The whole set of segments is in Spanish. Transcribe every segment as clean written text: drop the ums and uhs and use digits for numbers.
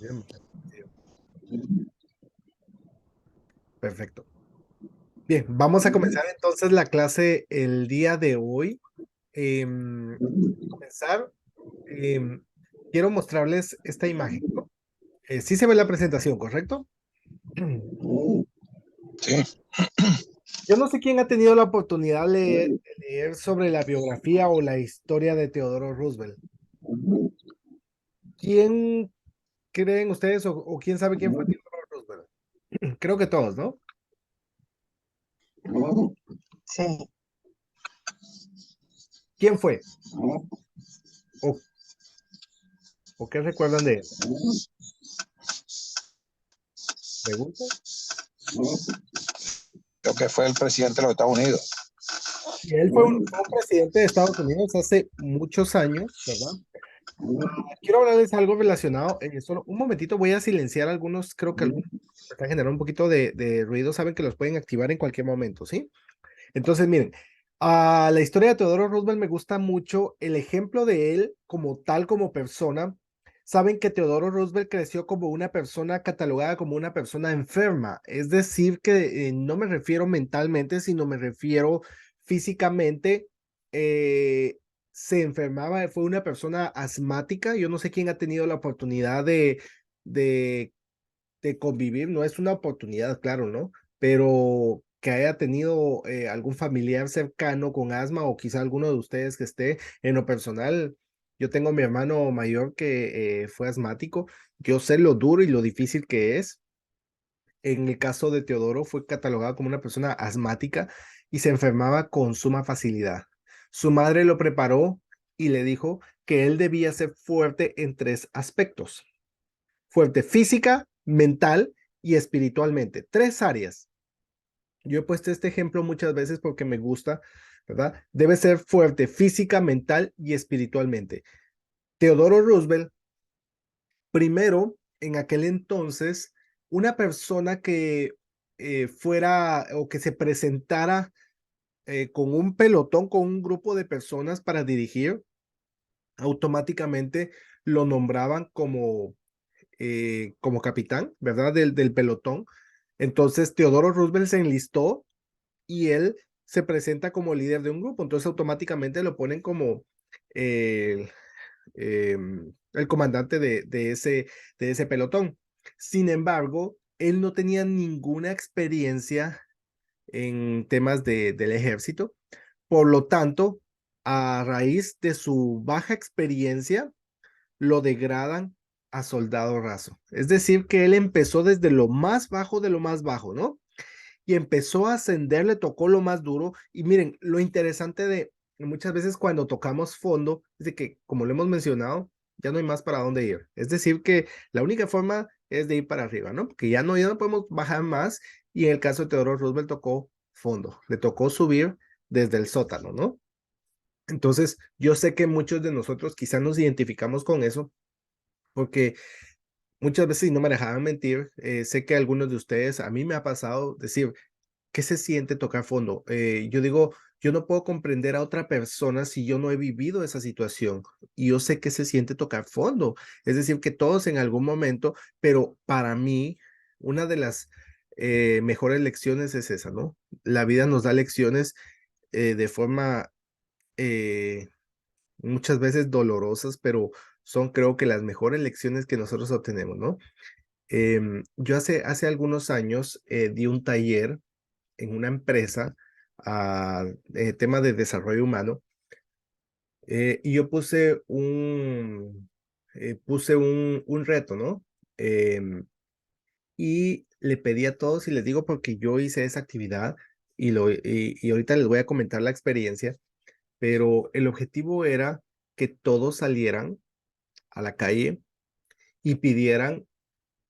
Bien, perfecto. Bien, vamos a comenzar entonces la clase el día de hoy. Comenzar, em, quiero mostrarles esta imagen, ¿no? Sí se ve la presentación, ¿correcto? Sí, Yo no sé quién ha tenido la oportunidad de leer sobre la biografía o la historia de Teodoro Roosevelt. ¿Quién creen ustedes o quién sabe quién fue Teodoro Roosevelt? Creo que todos, ¿no? sí. ¿Quién fue? ¿O, o qué recuerdan de él? Pregunto. Creo que fue el presidente de los Estados Unidos. Y él fue un presidente de Estados Unidos hace muchos años, ¿verdad? Quiero hablarles algo relacionado. Solo un momentito, voy a silenciar algunos, creo que algunos están generando un poquito de ruido, saben que los pueden activar en cualquier momento, ¿sí? Entonces, miren, a la historia de Teodoro Roosevelt me gusta mucho el ejemplo de él como tal, como persona. Saben que Teodoro Roosevelt creció como una persona catalogada como una persona enferma, es decir, que no me refiero mentalmente, sino me refiero físicamente. eh, Se enfermaba, fue una persona asmática. Yo no sé quién ha tenido la oportunidad de de convivir, no es una oportunidad, claro, ¿no? Pero que haya tenido algún familiar cercano con asma o quizá alguno de ustedes que esté en lo personal. Yo tengo a mi hermano mayor que fue asmático. Yo sé lo duro y lo difícil que es. En el caso de Teodoro fue catalogado como una persona asmática y se enfermaba con suma facilidad. Su madre lo preparó y le dijo que él debía ser fuerte en tres aspectos: fuerte física, mental y espiritualmente. Tres áreas. Yo he puesto este ejemplo muchas veces porque me gusta, ¿verdad? Debe ser fuerte física, mental y espiritualmente. Teodoro Roosevelt, primero, en aquel entonces, una persona que fuera o que se presentara con un pelotón, con un grupo de personas para dirigir, automáticamente lo nombraban como capitán, ¿verdad? Del pelotón. Entonces, Teodoro Roosevelt se enlistó y él se presenta como líder de un grupo. Entonces, automáticamente lo ponen como el, el comandante de ese pelotón. Sin embargo, él no tenía ninguna experiencia en temas del ejército. Por lo tanto, a raíz de su baja experiencia, lo degradan a soldado raso. Es decir, que él empezó desde lo más bajo de lo más bajo, ¿no? Y empezó a ascender, le tocó lo más duro. Y miren, lo interesante de muchas veces cuando tocamos fondo es de que, como lo hemos mencionado, ya no hay más para dónde ir. Es decir, que la única forma es de ir para arriba, ¿no? Porque ya no podemos bajar más. Y en el caso de Teodoro Roosevelt tocó fondo, le tocó subir desde el sótano, ¿no? Entonces, yo sé que muchos de nosotros quizás nos identificamos con eso, porque muchas veces, y no me dejaban mentir, sé que algunos de ustedes, a mí me ha pasado decir, ¿qué se siente tocar fondo? Yo digo, yo no puedo comprender a otra persona si yo no he vivido esa situación. Y yo sé que se siente tocar fondo. Es decir, que todos en algún momento, pero para mí, una de las mejores lecciones es esa, ¿no? La vida nos da lecciones de forma eh, muchas veces dolorosas, pero son creo que las mejores lecciones que nosotros obtenemos, ¿no? Yo hace algunos años di un taller en una empresa tema de desarrollo humano, y yo puse un reto, ¿no? Em, y le pedí a todos y les digo porque yo hice esa actividad y ahorita les voy a comentar la experiencia, pero el objetivo era que todos salieran a la calle y pidieran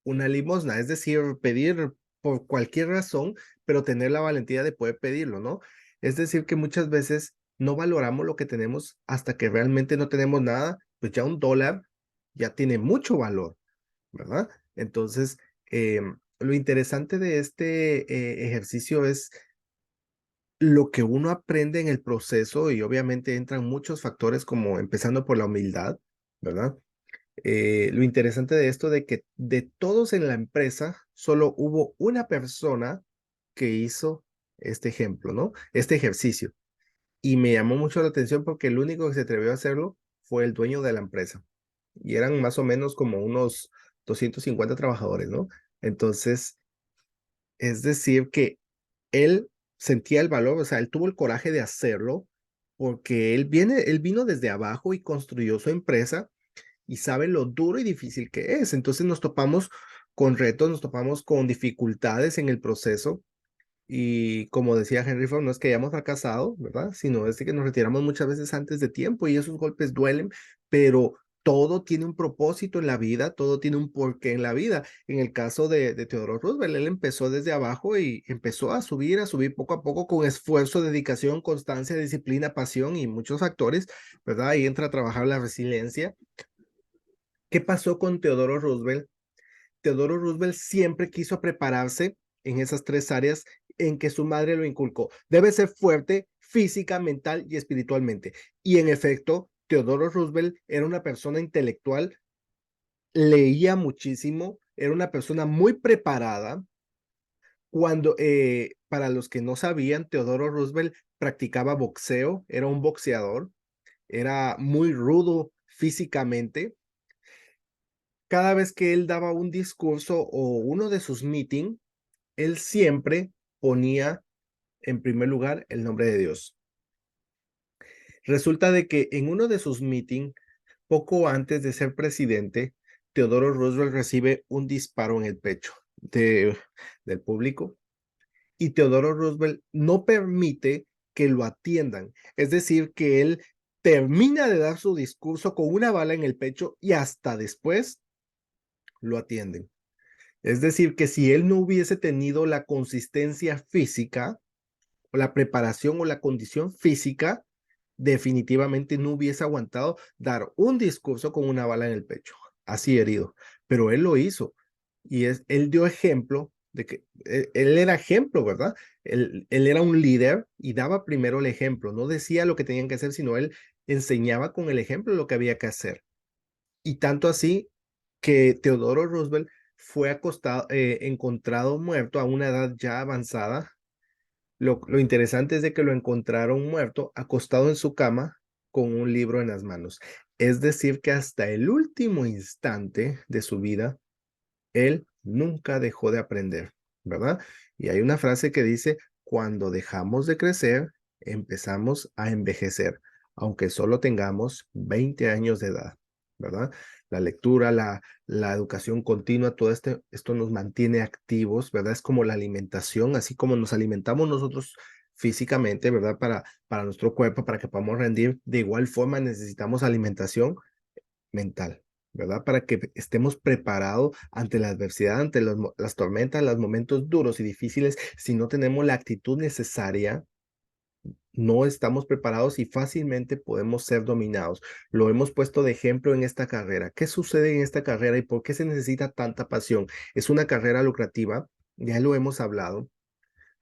una limosna, es decir, pedir por cualquier razón, pero tener la valentía de poder pedirlo, ¿no? Es decir, que muchas veces no valoramos lo que tenemos hasta que realmente no tenemos nada, pues ya un dólar ya tiene mucho valor, ¿verdad? Entonces, lo interesante de este ejercicio es lo que uno aprende en el proceso, y obviamente entran muchos factores como empezando por la humildad, ¿verdad? Lo interesante de esto de que de todos en la empresa, solo hubo una persona que hizo este ejemplo, ¿no? Este ejercicio. Y me llamó mucho la atención porque el único que se atrevió a hacerlo fue el dueño de la empresa. Y eran más o menos como unos 250 trabajadores, ¿no? Entonces, es decir, que él sentía el valor, o sea, él tuvo el coraje de hacerlo porque él vino desde abajo y construyó su empresa y sabe lo duro y difícil que es. Entonces nos topamos con retos, nos topamos con dificultades en el proceso y como decía Henry Ford, no es que hayamos fracasado, ¿verdad? Sino es de que nos retiramos muchas veces antes de tiempo y esos golpes duelen, pero todo tiene un propósito en la vida, todo tiene un porqué en la vida. En el caso de Theodore Roosevelt, él empezó desde abajo y empezó a subir poco a poco con esfuerzo, dedicación, constancia, disciplina, pasión y muchos factores, ¿verdad? Ahí entra a trabajar la resiliencia. ¿Qué pasó con Theodore Roosevelt? Theodore Roosevelt siempre quiso prepararse en esas tres áreas en que su madre lo inculcó. Debe ser fuerte física, mental y espiritualmente. Y en efecto, Theodore Roosevelt era una persona intelectual, leía muchísimo, era una persona muy preparada. Para los que no sabían, Theodore Roosevelt practicaba boxeo, era un boxeador, era muy rudo físicamente. Cada vez que él daba un discurso o uno de sus meetings, él siempre ponía en primer lugar el nombre de Dios. Resulta de que en uno de sus meetings, poco antes de ser presidente, Theodore Roosevelt recibe un disparo en el pecho del público y Theodore Roosevelt no permite que lo atiendan. Es decir, que él termina de dar su discurso con una bala en el pecho y hasta después lo atienden. Es decir, que si él no hubiese tenido la consistencia física, o la preparación o la condición física, definitivamente no hubiese aguantado dar un discurso con una bala en el pecho, así herido. Pero él lo hizo y él dio ejemplo de que él era ejemplo, ¿verdad? Él era un líder y daba primero el ejemplo, no decía lo que tenían que hacer, sino él enseñaba con el ejemplo lo que había que hacer. Y tanto así que Teodoro Roosevelt fue encontrado muerto a una edad ya avanzada. Lo interesante es de que lo encontraron muerto, acostado en su cama, con un libro en las manos. Es decir, que hasta el último instante de su vida, él nunca dejó de aprender, ¿verdad? Y hay una frase que dice, cuando dejamos de crecer, empezamos a envejecer, aunque solo tengamos 20 años de edad, ¿verdad? La lectura, la educación continua, todo esto nos mantiene activos, ¿verdad? Es como la alimentación, así como nos alimentamos nosotros físicamente, ¿verdad? Para nuestro cuerpo, para que podamos rendir, de igual forma necesitamos alimentación mental, ¿verdad? Para que estemos preparados ante la adversidad, ante las tormentas, los momentos duros y difíciles. Si no tenemos la actitud necesaria, no estamos preparados y fácilmente podemos ser dominados. Lo hemos puesto de ejemplo en esta carrera. ¿Qué sucede en esta carrera y por qué se necesita tanta pasión? Es una carrera lucrativa, ya lo hemos hablado,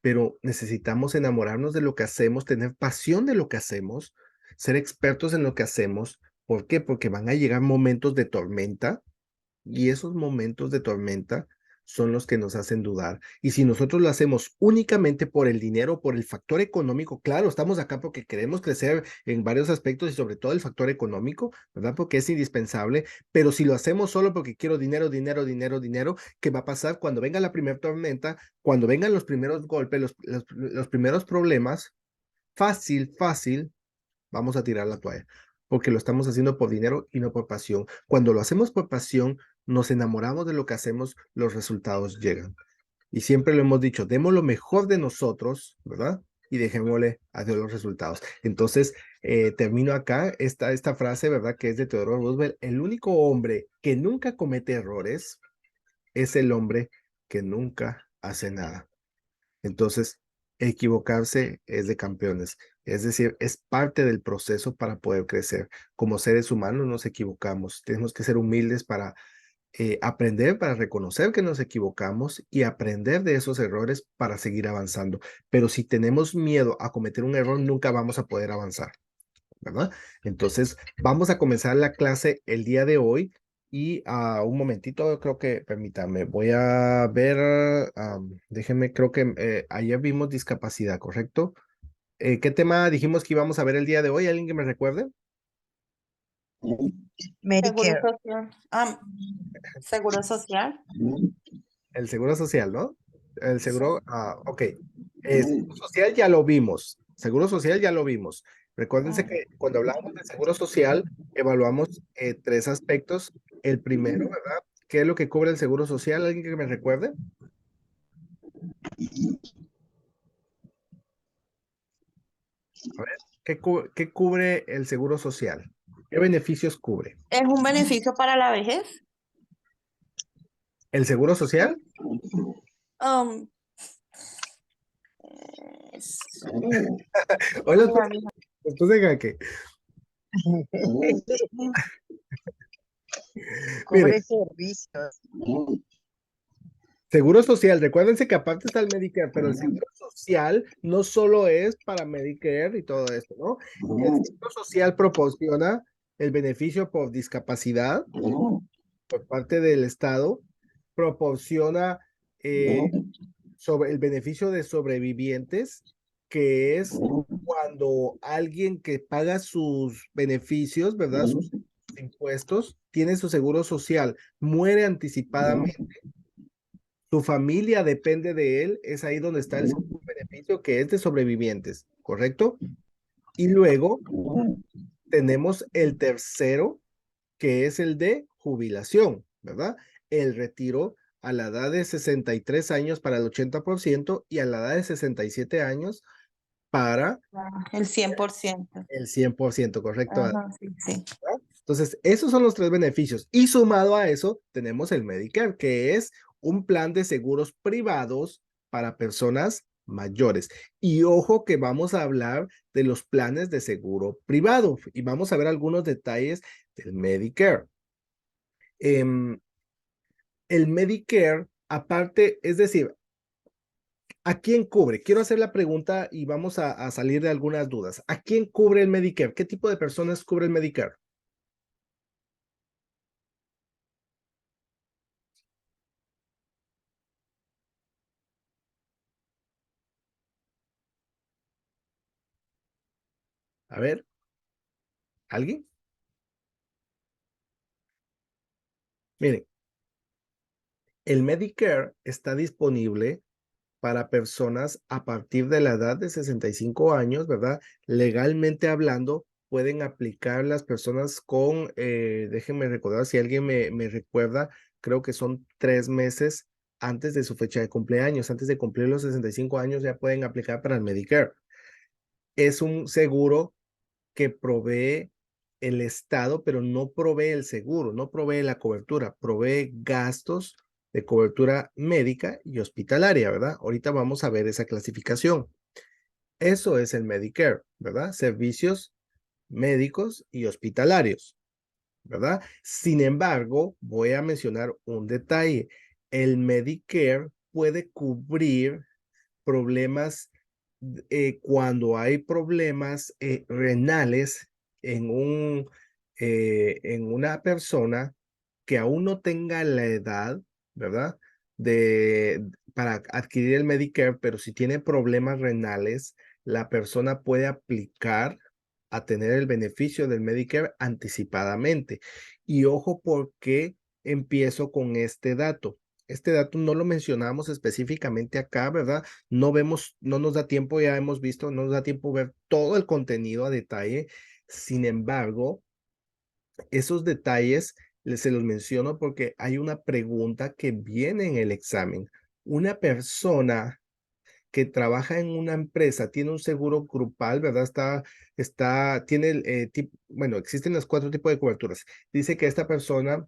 pero necesitamos enamorarnos de lo que hacemos, tener pasión de lo que hacemos, ser expertos en lo que hacemos. ¿Por qué? Porque van a llegar momentos de tormenta y esos momentos de tormenta son los que nos hacen dudar. Y si nosotros lo hacemos únicamente por el dinero, por el factor económico, claro, estamos acá porque queremos crecer en varios aspectos y sobre todo el factor económico, ¿verdad? Porque es indispensable, pero si lo hacemos solo porque quiero dinero, dinero, dinero, dinero, ¿qué va a pasar cuando venga la primera tormenta, cuando vengan los primeros golpes, los primeros problemas? Fácil, fácil, vamos a tirar la toalla, porque lo estamos haciendo por dinero y no por pasión. Cuando lo hacemos por pasión, nos enamoramos de lo que hacemos, los resultados llegan. Y siempre lo hemos dicho, demos lo mejor de nosotros, ¿verdad? Y dejémosle a Dios los resultados. Entonces, termino acá esta frase, ¿verdad? Que es de Theodore Roosevelt. El único hombre que nunca comete errores es el hombre que nunca hace nada. Entonces, equivocarse es de campeones. Es decir, es parte del proceso para poder crecer. Como seres humanos nos equivocamos. Tenemos que ser humildes para aprender para reconocer que nos equivocamos y aprender de esos errores para seguir avanzando. Pero si tenemos miedo a cometer un error, nunca vamos a poder avanzar, ¿verdad? Entonces, vamos a comenzar la clase el día de hoy y un momentito, creo que, permítame, voy a ver, déjenme, creo que ayer vimos discapacidad, ¿correcto? ¿Qué tema dijimos que íbamos a ver el día de hoy? ¿Alguien que me recuerde? Seguro Medicare. social. Seguro social. El seguro social, ¿no? El seguro, ok. Seguro social ya lo vimos. Seguro social ya lo vimos. Recuérdense que cuando hablamos de seguro social, evaluamos tres aspectos. El primero, ¿verdad? ¿Qué es lo que cubre el seguro social? ¿Alguien que me recuerde? A ver, ¿qué cubre el seguro social? ¿Qué beneficios cubre? ¿Es un beneficio para la vejez? ¿El seguro social? Um, es- Hoy los Mira, mija. después de que, mire, Cubre servicios. seguro social, recuérdense que aparte está el Medicare, pero el seguro social no solo es para Medicare y todo esto, ¿no? El seguro social proporciona el beneficio por discapacidad por parte del Estado, proporciona sobre el beneficio de sobrevivientes, que es cuando alguien que paga sus beneficios, ¿verdad? Sus impuestos, tiene su seguro social, muere anticipadamente, su familia depende de él, es ahí donde está el segundo beneficio que es de sobrevivientes, ¿correcto? Y luego tenemos el tercero, que es el de jubilación, ¿verdad? El retiro a la edad de 63 años para el 80% y a la edad de 67 años para El 100%. el 100%, ¿correcto? Ajá, sí, sí. Entonces, esos son los tres beneficios. Y sumado a eso, tenemos el Medicare, que es un plan de seguros privados para personas mayores. Y ojo que vamos a hablar de los planes de seguro privado y vamos a ver algunos detalles del Medicare. El Medicare, aparte, es decir, ¿a quién cubre? Quiero hacer la pregunta y vamos a salir de algunas dudas. ¿A quién cubre el Medicare? ¿Qué tipo de personas cubre el Medicare? A ver, ¿alguien? Miren, el Medicare está disponible para personas a partir de la edad de 65 años, ¿verdad? Legalmente hablando, pueden aplicar las personas con, déjenme recordar si alguien me recuerda, creo que son 3 meses antes de su fecha de cumpleaños, antes de cumplir los 65 años ya pueden aplicar para el Medicare. Es un seguro que provee el Estado, pero no provee el seguro, no provee la cobertura, provee gastos de cobertura médica y hospitalaria, ¿verdad? Ahorita vamos a ver esa clasificación. Eso es el Medicare, ¿verdad? Servicios médicos y hospitalarios, ¿verdad? Sin embargo, voy a mencionar un detalle. El Medicare puede cubrir problemas cuando hay problemas renales en una persona que aún no tenga la edad, ¿verdad? Para adquirir el Medicare, pero si tiene problemas renales, la persona puede aplicar a tener el beneficio del Medicare anticipadamente. Y ojo, porque empiezo con este dato. Este dato no lo mencionamos específicamente acá, ¿verdad? No vemos, no nos da tiempo, ya hemos visto, no nos da tiempo ver todo el contenido a detalle. Sin embargo, esos detalles se los menciono porque hay una pregunta que viene en el examen. Una persona que trabaja en una empresa tiene un seguro grupal, ¿verdad? Tiene bueno, existen los 4 tipos de coberturas. Dice que esta persona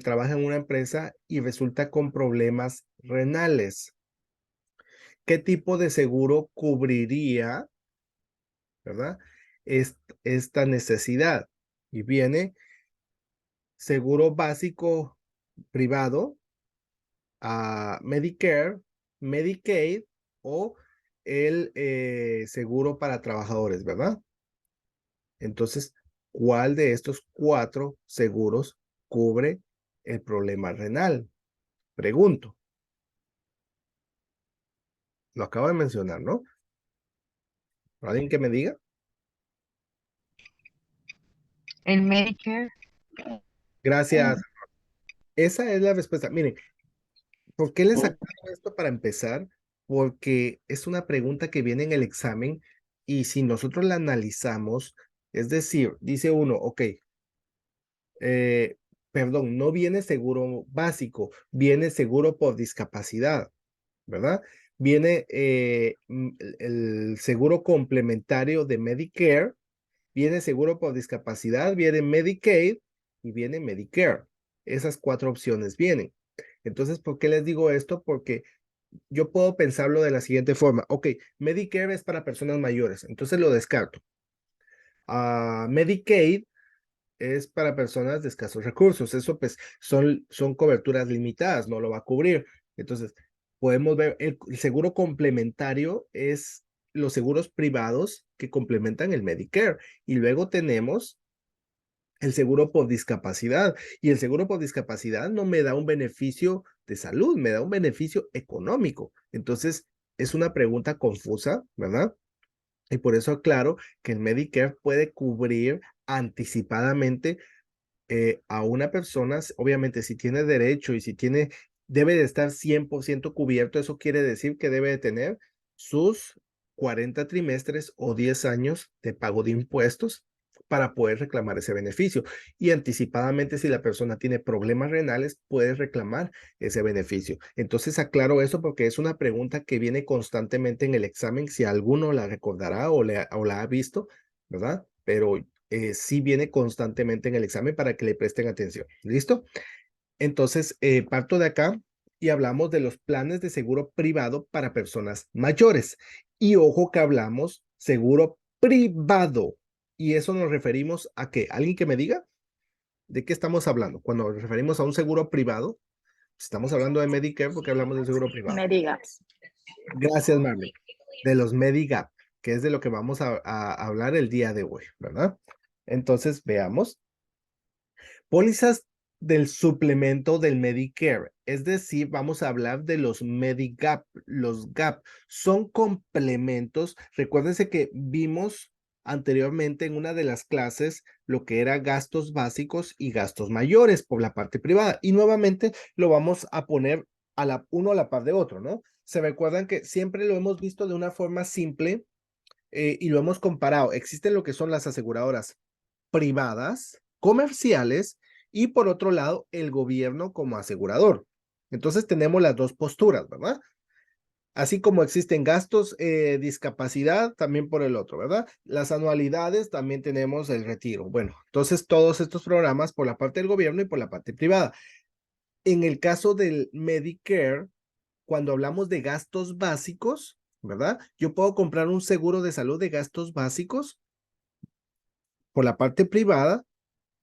trabaja en una empresa y resulta con problemas renales. ¿Qué tipo de seguro cubriría, verdad? Esta necesidad. Y viene seguro básico privado, Medicare, Medicaid o el seguro para trabajadores, ¿verdad? Entonces, ¿cuál de estos 4 seguros cubre el problema renal? Pregunto. Lo acabo de mencionar, ¿no? ¿Alguien que me diga? El Medicare. Gracias. Esa es la respuesta. Miren, ¿por qué les aclaro esto para empezar? Porque es una pregunta que viene en el examen y si nosotros la analizamos, es decir, dice uno, ok, perdón, no viene seguro básico, viene seguro por discapacidad, ¿verdad? Viene el seguro complementario de Medicare, viene seguro por discapacidad, viene Medicaid y viene Medicare. Esas 4 opciones vienen. Entonces, ¿por qué les digo esto? Porque yo puedo pensarlo de la siguiente forma. Ok, Medicare es para personas mayores, entonces lo descarto. Medicaid es para personas de escasos recursos. Eso pues son coberturas limitadas, no lo va a cubrir. Entonces, podemos ver, el seguro complementario es los seguros privados que complementan el Medicare. Y luego tenemos el seguro por discapacidad. Y el seguro por discapacidad no me da un beneficio de salud, me da un beneficio económico. Entonces, es una pregunta confusa, ¿verdad? Y por eso aclaro que el Medicare puede cubrir anticipadamente a una persona, obviamente si tiene derecho y si tiene, debe de estar 100% cubierto, eso quiere decir que debe de tener sus 40 trimestres o 10 años de pago de impuestos para poder reclamar ese beneficio. Y anticipadamente, si la persona tiene problemas renales, puede reclamar ese beneficio. Entonces, aclaro eso porque es una pregunta que viene constantemente en el examen, si alguno la recordará o la ha visto, ¿verdad? Pero sí viene constantemente en el examen para que le presten atención. ¿Listo? Entonces, parto de acá y hablamos de los planes de seguro privado para personas mayores. Y ojo que hablamos seguro privado. Y eso nos referimos a qué. ¿Alguien que me diga de qué estamos hablando? Cuando nos referimos a un seguro privado, estamos hablando de Medicare porque hablamos de seguro privado. Mediga. Gracias, Marley. De los Medigap, que es de lo que vamos a hablar el día de hoy, ¿verdad? Entonces, veamos. Pólizas del suplemento del Medicare, es decir, vamos a hablar de los Medigap. Los GAP son complementos. Recuérdense que vimos anteriormente en una de las clases lo que era gastos básicos y gastos mayores por la parte privada. Y nuevamente lo vamos a poner uno a la par de otro, ¿no? Se recuerdan que siempre lo hemos visto de una forma simple y lo hemos comparado. Existen lo que son las aseguradoras privadas, comerciales y por otro lado el gobierno como asegurador. Entonces tenemos las dos posturas, ¿verdad? Así como existen gastos, discapacidad, también por el otro, ¿verdad? Las anualidades, también tenemos el retiro. Bueno, entonces todos estos programas por la parte del gobierno y por la parte privada. En el caso del Medicare, cuando hablamos de gastos básicos, ¿verdad? Yo puedo comprar un seguro de salud de gastos básicos por la parte privada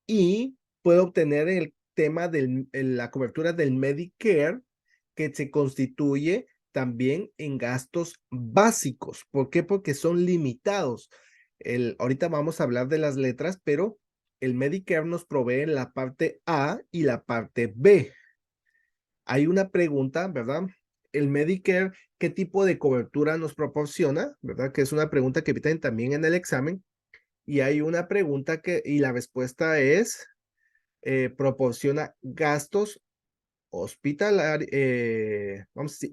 y puedo obtener el tema de la cobertura del Medicare que se constituye también en gastos básicos. ¿Por qué? Porque son limitados. Ahorita vamos a hablar de las letras, pero el Medicare nos provee la parte A y la parte B. Hay una pregunta, ¿verdad? El Medicare, ¿qué tipo de cobertura nos proporciona? ¿Verdad? Que es una pregunta que piden también en el examen. Y hay una pregunta y la respuesta es, proporciona gastos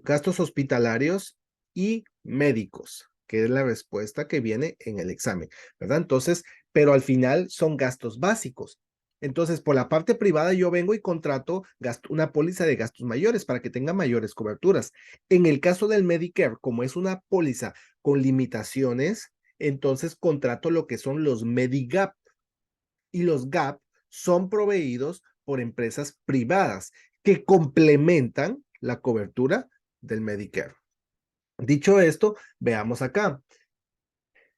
gastos hospitalarios y médicos, que es la respuesta que viene en el examen, ¿verdad? Entonces, pero al final son gastos básicos. Entonces, por la parte privada, yo vengo y contrato una póliza de gastos mayores para que tenga mayores coberturas. En el caso del Medicare, como es una póliza con limitaciones, entonces contrato lo que son los Medigap. Y los GAP son proveídos por empresas privadas que complementan la cobertura del Medicare. Dicho esto, veamos acá.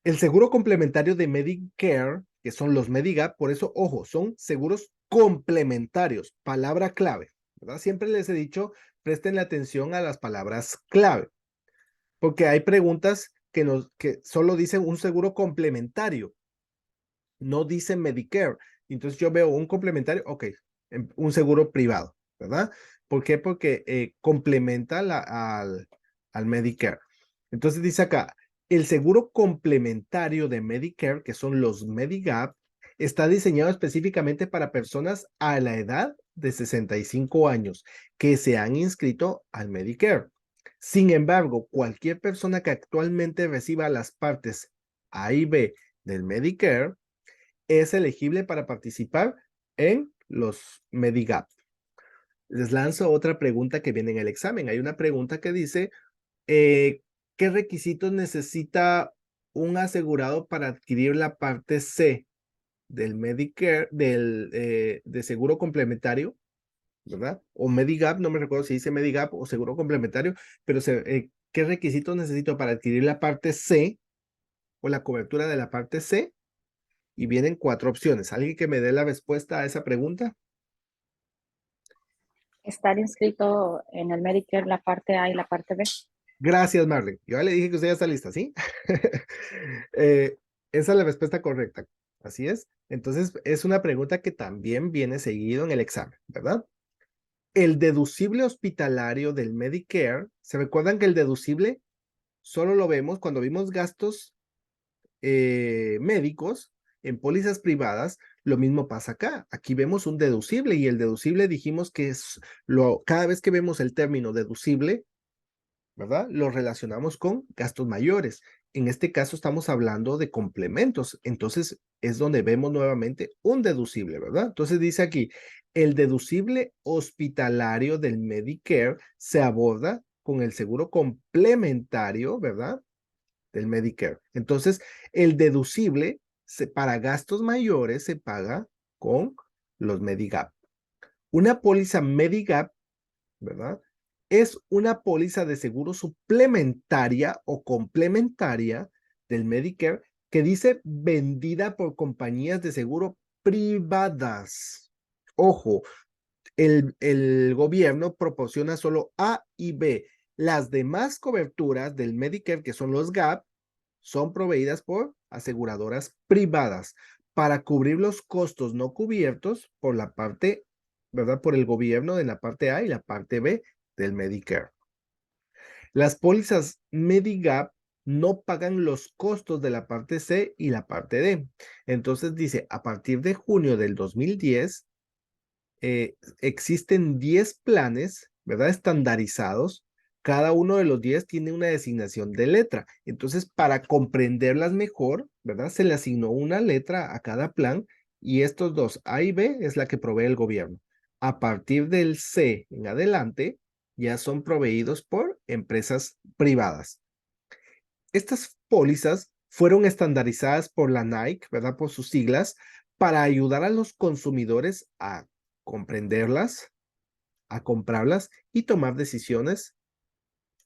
El seguro complementario de Medicare, que son los Medigap, por eso, ojo, son seguros complementarios, palabra clave, ¿verdad? Siempre les he dicho, presten atención a las palabras clave, porque hay preguntas que solo dicen un seguro complementario, no dicen Medicare. Entonces yo veo un complementario, ok, un seguro privado, ¿verdad? ¿Por qué? Porque complementa al Medicare. Entonces dice acá, el seguro complementario de Medicare, que son los Medigap, está diseñado específicamente para personas a la edad de 65 años que se han inscrito al Medicare. Sin embargo, cualquier persona que actualmente reciba las partes A y B del Medicare es elegible para participar en los Medigap. Les lanzo otra pregunta que viene en el examen. Hay una pregunta que dice, ¿qué requisitos necesita un asegurado para adquirir la parte C del Medicare, de seguro complementario, ¿verdad? O Medigap, no me recuerdo si dice Medigap o seguro complementario, pero ¿qué requisitos necesito para adquirir la parte C o la cobertura de la parte C? Y vienen 4 opciones. ¿Alguien que me dé la respuesta a esa pregunta? Estar inscrito en el Medicare, la parte A y la parte B. Gracias, Marlene. Yo ya le dije que usted ya está lista, ¿sí? Esa es la respuesta correcta. Así es. Entonces, es una pregunta que también viene seguido en el examen, ¿verdad? El deducible hospitalario del Medicare, ¿se recuerdan que el deducible solo lo vemos cuando vimos gastos médicos en pólizas privadas? Lo mismo pasa acá. Aquí vemos un deducible y el deducible dijimos que es cada vez que vemos el término deducible, ¿verdad? Lo relacionamos con gastos mayores. En este caso estamos hablando de complementos. Entonces es donde vemos nuevamente un deducible, ¿verdad? Entonces dice aquí, el deducible hospitalario del Medicare se aborda con el seguro complementario, ¿verdad? Del Medicare. Entonces, el deducible para gastos mayores se paga con los Medigap. Una póliza Medigap, ¿verdad? Es una póliza de seguro suplementaria o complementaria del Medicare que dice vendida por compañías de seguro privadas. Ojo, el gobierno proporciona solo A y B. Las demás coberturas del Medicare, que son los GAP, son proveídas por aseguradoras privadas para cubrir los costos no cubiertos por la parte, ¿verdad? Por el gobierno de la parte A y la parte B del Medicare. Las pólizas Medigap no pagan los costos de la parte C y la parte D. Entonces dice, a partir de junio del 2010, existen 10 planes, ¿verdad? Estandarizados. Cada uno de los 10 tiene una designación de letra. Entonces, para comprenderlas mejor, ¿verdad? Se le asignó una letra a cada plan y estos dos, A y B, es la que provee el gobierno. A partir del C en adelante, ya son proveídos por empresas privadas. Estas pólizas fueron estandarizadas por la Nike, ¿verdad? Por sus siglas, para ayudar a los consumidores a comprenderlas, a comprarlas y tomar decisiones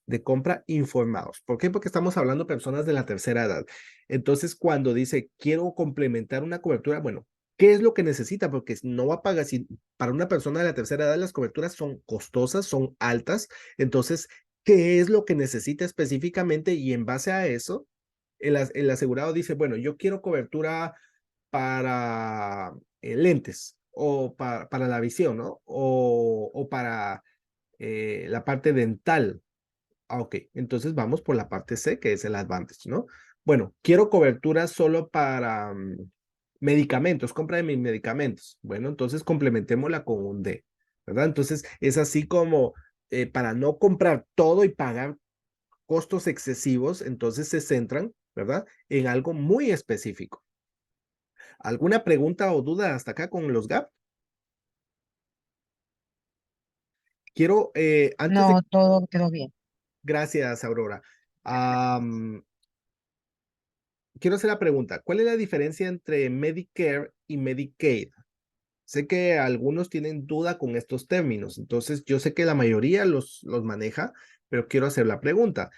de compra informados. ¿Por qué? Porque estamos hablando de personas de la tercera edad. Entonces, cuando dice, quiero complementar una cobertura, bueno, ¿qué es lo que necesita? Porque no va a pagar, si para una persona de la tercera edad las coberturas son costosas, son altas. Entonces, ¿qué es lo que necesita específicamente? Y en base a eso, el asegurado dice, bueno, yo quiero cobertura para lentes o para la visión, ¿no? O para la parte dental. Ah, ok, entonces vamos por la parte C, que es el Advantage, ¿no? Bueno, quiero cobertura solo para medicamentos, compra de mis medicamentos. Bueno, entonces complementémosla con un D, ¿verdad? Entonces es así como para no comprar todo y pagar costos excesivos, entonces se centran, ¿verdad? En algo muy específico. ¿Alguna pregunta o duda hasta acá con los GAP? Quiero, antes de... No, todo quedó bien. Gracias, Aurora. Quiero hacer la pregunta, ¿cuál es la diferencia entre Medicare y Medicaid? Sé que algunos tienen duda con estos términos, entonces yo sé que la mayoría los maneja, pero quiero hacer la pregunta.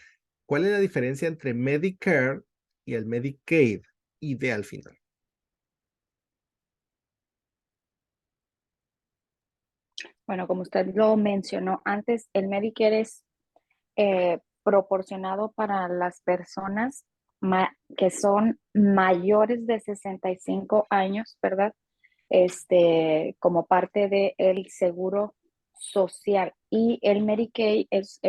¿Cuál es la diferencia entre Medicare y el Medicaid? Y D al final. Bueno, como usted lo mencionó antes, el Medicare es proporcionado para las personas que son mayores de 65 años, ¿verdad? Como parte del seguro social. Y el Medicaid es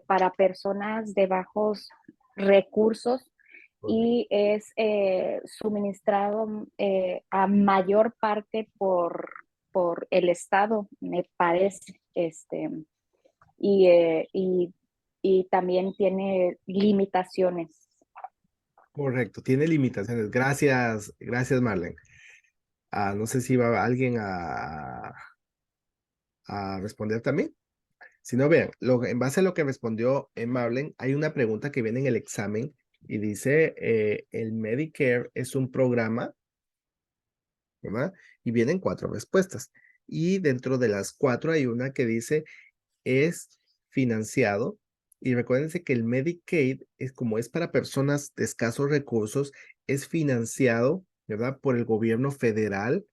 para personas de bajos recursos y es suministrado a mayor parte por el Estado, me parece. Y, eh, y, y también tiene limitaciones. Correcto, tiene limitaciones. Gracias, gracias, Marlene. No sé si va alguien a responder también. Si no, vean, en base a lo que respondió Marlene, hay una pregunta que viene en el examen y dice, el Medicare es un programa, ¿verdad? Y vienen 4 respuestas. Y dentro de las 4 hay una que dice, es financiado. Y recuérdense que el Medicaid es como es para personas de escasos recursos, es financiado, ¿verdad? Por el gobierno federal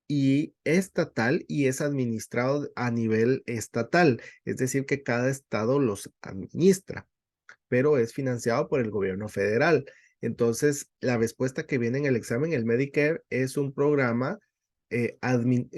y estatal y es administrado a nivel estatal. Es decir, que cada estado los administra, pero es financiado por el gobierno federal. Entonces, la respuesta que viene en el examen, el Medicare, es un programa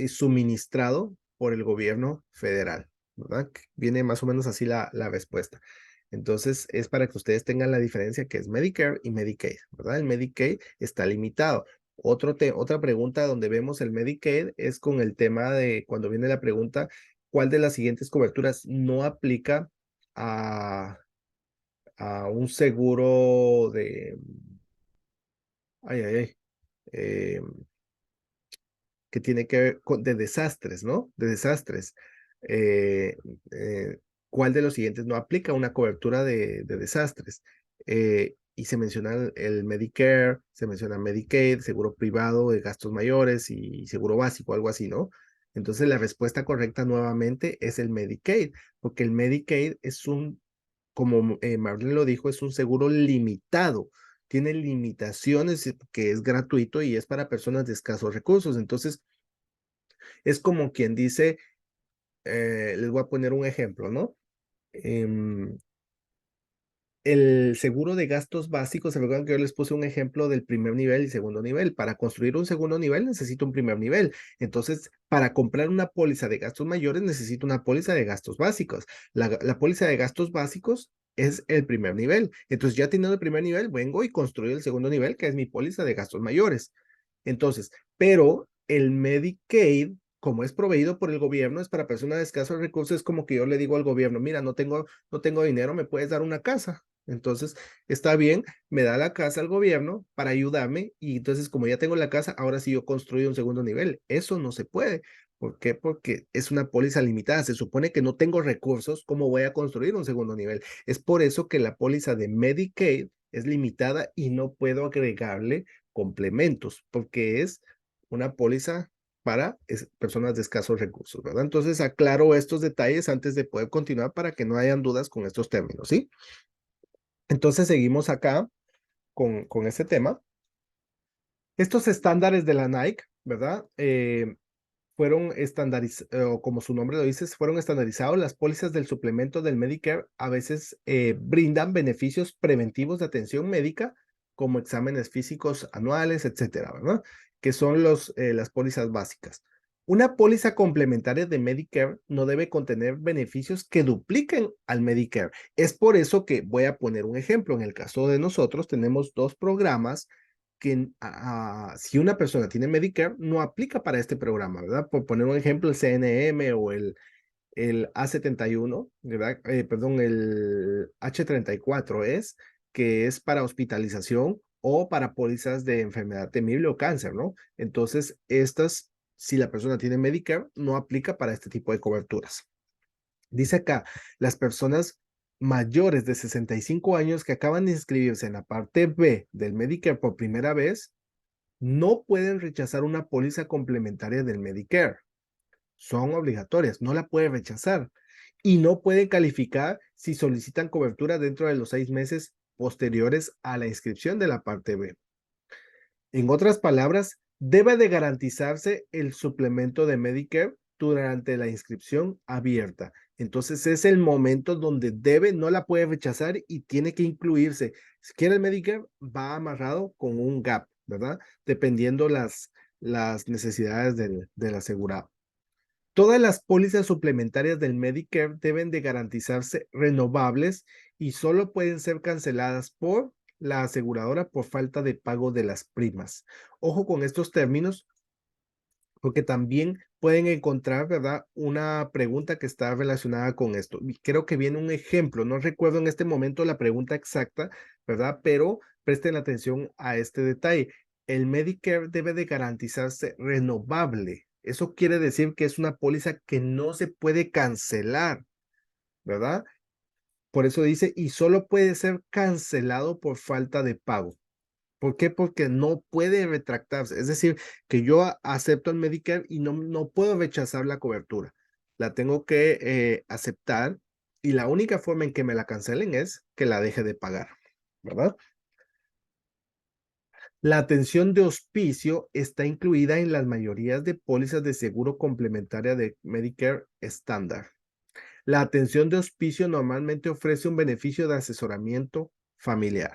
suministrado por el gobierno federal, ¿verdad? Viene más o menos así la respuesta. Entonces, es para que ustedes tengan la diferencia que es Medicare y Medicaid, ¿verdad? El Medicaid está limitado. Otra pregunta donde vemos el Medicaid es con el tema de cuando viene la pregunta, ¿cuál de las siguientes coberturas no aplica a un seguro eh, que tiene que ver de desastres, ¿no? De desastres. Eh, eh, ¿Cuál de los siguientes no aplica una cobertura de desastres? Y se menciona el Medicare, se menciona Medicaid, seguro privado de gastos mayores y seguro básico, algo así, ¿no? Entonces la respuesta correcta nuevamente es el Medicaid, porque el Medicaid es como Marlene lo dijo, es un seguro limitado. Tiene limitaciones que es gratuito y es para personas de escasos recursos. Entonces, es como quien dice, les voy a poner un ejemplo, ¿no? Em, el seguro de gastos básicos, se recuerdan que yo les puse un ejemplo del primer nivel y segundo nivel. Para construir un segundo nivel necesito un primer nivel. Entonces, para comprar una póliza de gastos mayores necesito una póliza de gastos básicos. La póliza de gastos básicos es el primer nivel. Entonces, ya teniendo el primer nivel, vengo y construyo el segundo nivel, que es mi póliza de gastos mayores. Entonces, pero el Medicaid, como es proveído por el gobierno, es para personas de escasos recursos, es como que yo le digo al gobierno, mira, no tengo dinero, ¿me puedes dar una casa? Entonces, está bien, me da la casa al gobierno para ayudarme y entonces como ya tengo la casa, ahora sí yo construyo un segundo nivel. Eso no se puede. ¿Por qué? Porque es una póliza limitada. Se supone que no tengo recursos, ¿cómo voy a construir un segundo nivel? Es por eso que la póliza de Medicaid es limitada y no puedo agregarle complementos, porque es una póliza para personas de escasos recursos, ¿verdad? Entonces aclaro estos detalles antes de poder continuar para que no hayan dudas con estos términos, ¿sí? Entonces seguimos acá con este tema. Estos estándares de la Nike, ¿verdad? Fueron estandarizados, como su nombre lo dice, fueron estandarizados. Las pólizas del suplemento del Medicare a veces brindan beneficios preventivos de atención médica, como exámenes físicos anuales, etcétera, ¿verdad? Que son las pólizas básicas. Una póliza complementaria de Medicare no debe contener beneficios que dupliquen al Medicare. Es por eso que voy a poner un ejemplo. En el caso de nosotros tenemos 2 programas que si una persona tiene Medicare, no aplica para este programa, ¿verdad? Por poner un ejemplo, el CNM o el A71, ¿verdad? Perdón, el H34 que es para hospitalización o para pólizas de enfermedad temible o cáncer, ¿no? Entonces, si la persona tiene Medicare, no aplica para este tipo de coberturas. Dice acá, las personas mayores de 65 años que acaban de inscribirse en la parte B del Medicare por primera vez, no pueden rechazar una póliza complementaria del Medicare. Son obligatorias, no la pueden rechazar. Y no pueden calificar si solicitan cobertura dentro de los 6 meses posteriores a la inscripción de la parte B. En otras palabras, Debe de garantizarse el suplemento de Medicare durante la inscripción abierta. Entonces es el momento donde no la puede rechazar y tiene que incluirse. Si quiere el Medicare, va amarrado con un gap, ¿verdad? Dependiendo las necesidades del asegurado. Todas las pólizas suplementarias del Medicare deben de garantizarse renovables y solo pueden ser canceladas por la aseguradora por falta de pago de las primas. Ojo con estos términos, porque también pueden encontrar, ¿verdad? Una pregunta que está relacionada con esto. Y creo que viene un ejemplo, no recuerdo en este momento la pregunta exacta, ¿verdad? Pero presten atención a este detalle. El Medicare debe de garantizarse renovable. Eso quiere decir que es una póliza que no se puede cancelar, ¿verdad? Por eso dice, y solo puede ser cancelado por falta de pago. ¿Por qué? Porque no puede retractarse. Es decir, que yo acepto el Medicare y no puedo rechazar la cobertura. La tengo que aceptar y la única forma en que me la cancelen es que la deje de pagar, ¿verdad? La atención de hospicio está incluida en las mayorías de pólizas de seguro complementaria de Medicare estándar. La atención de hospicio normalmente ofrece un beneficio de asesoramiento familiar.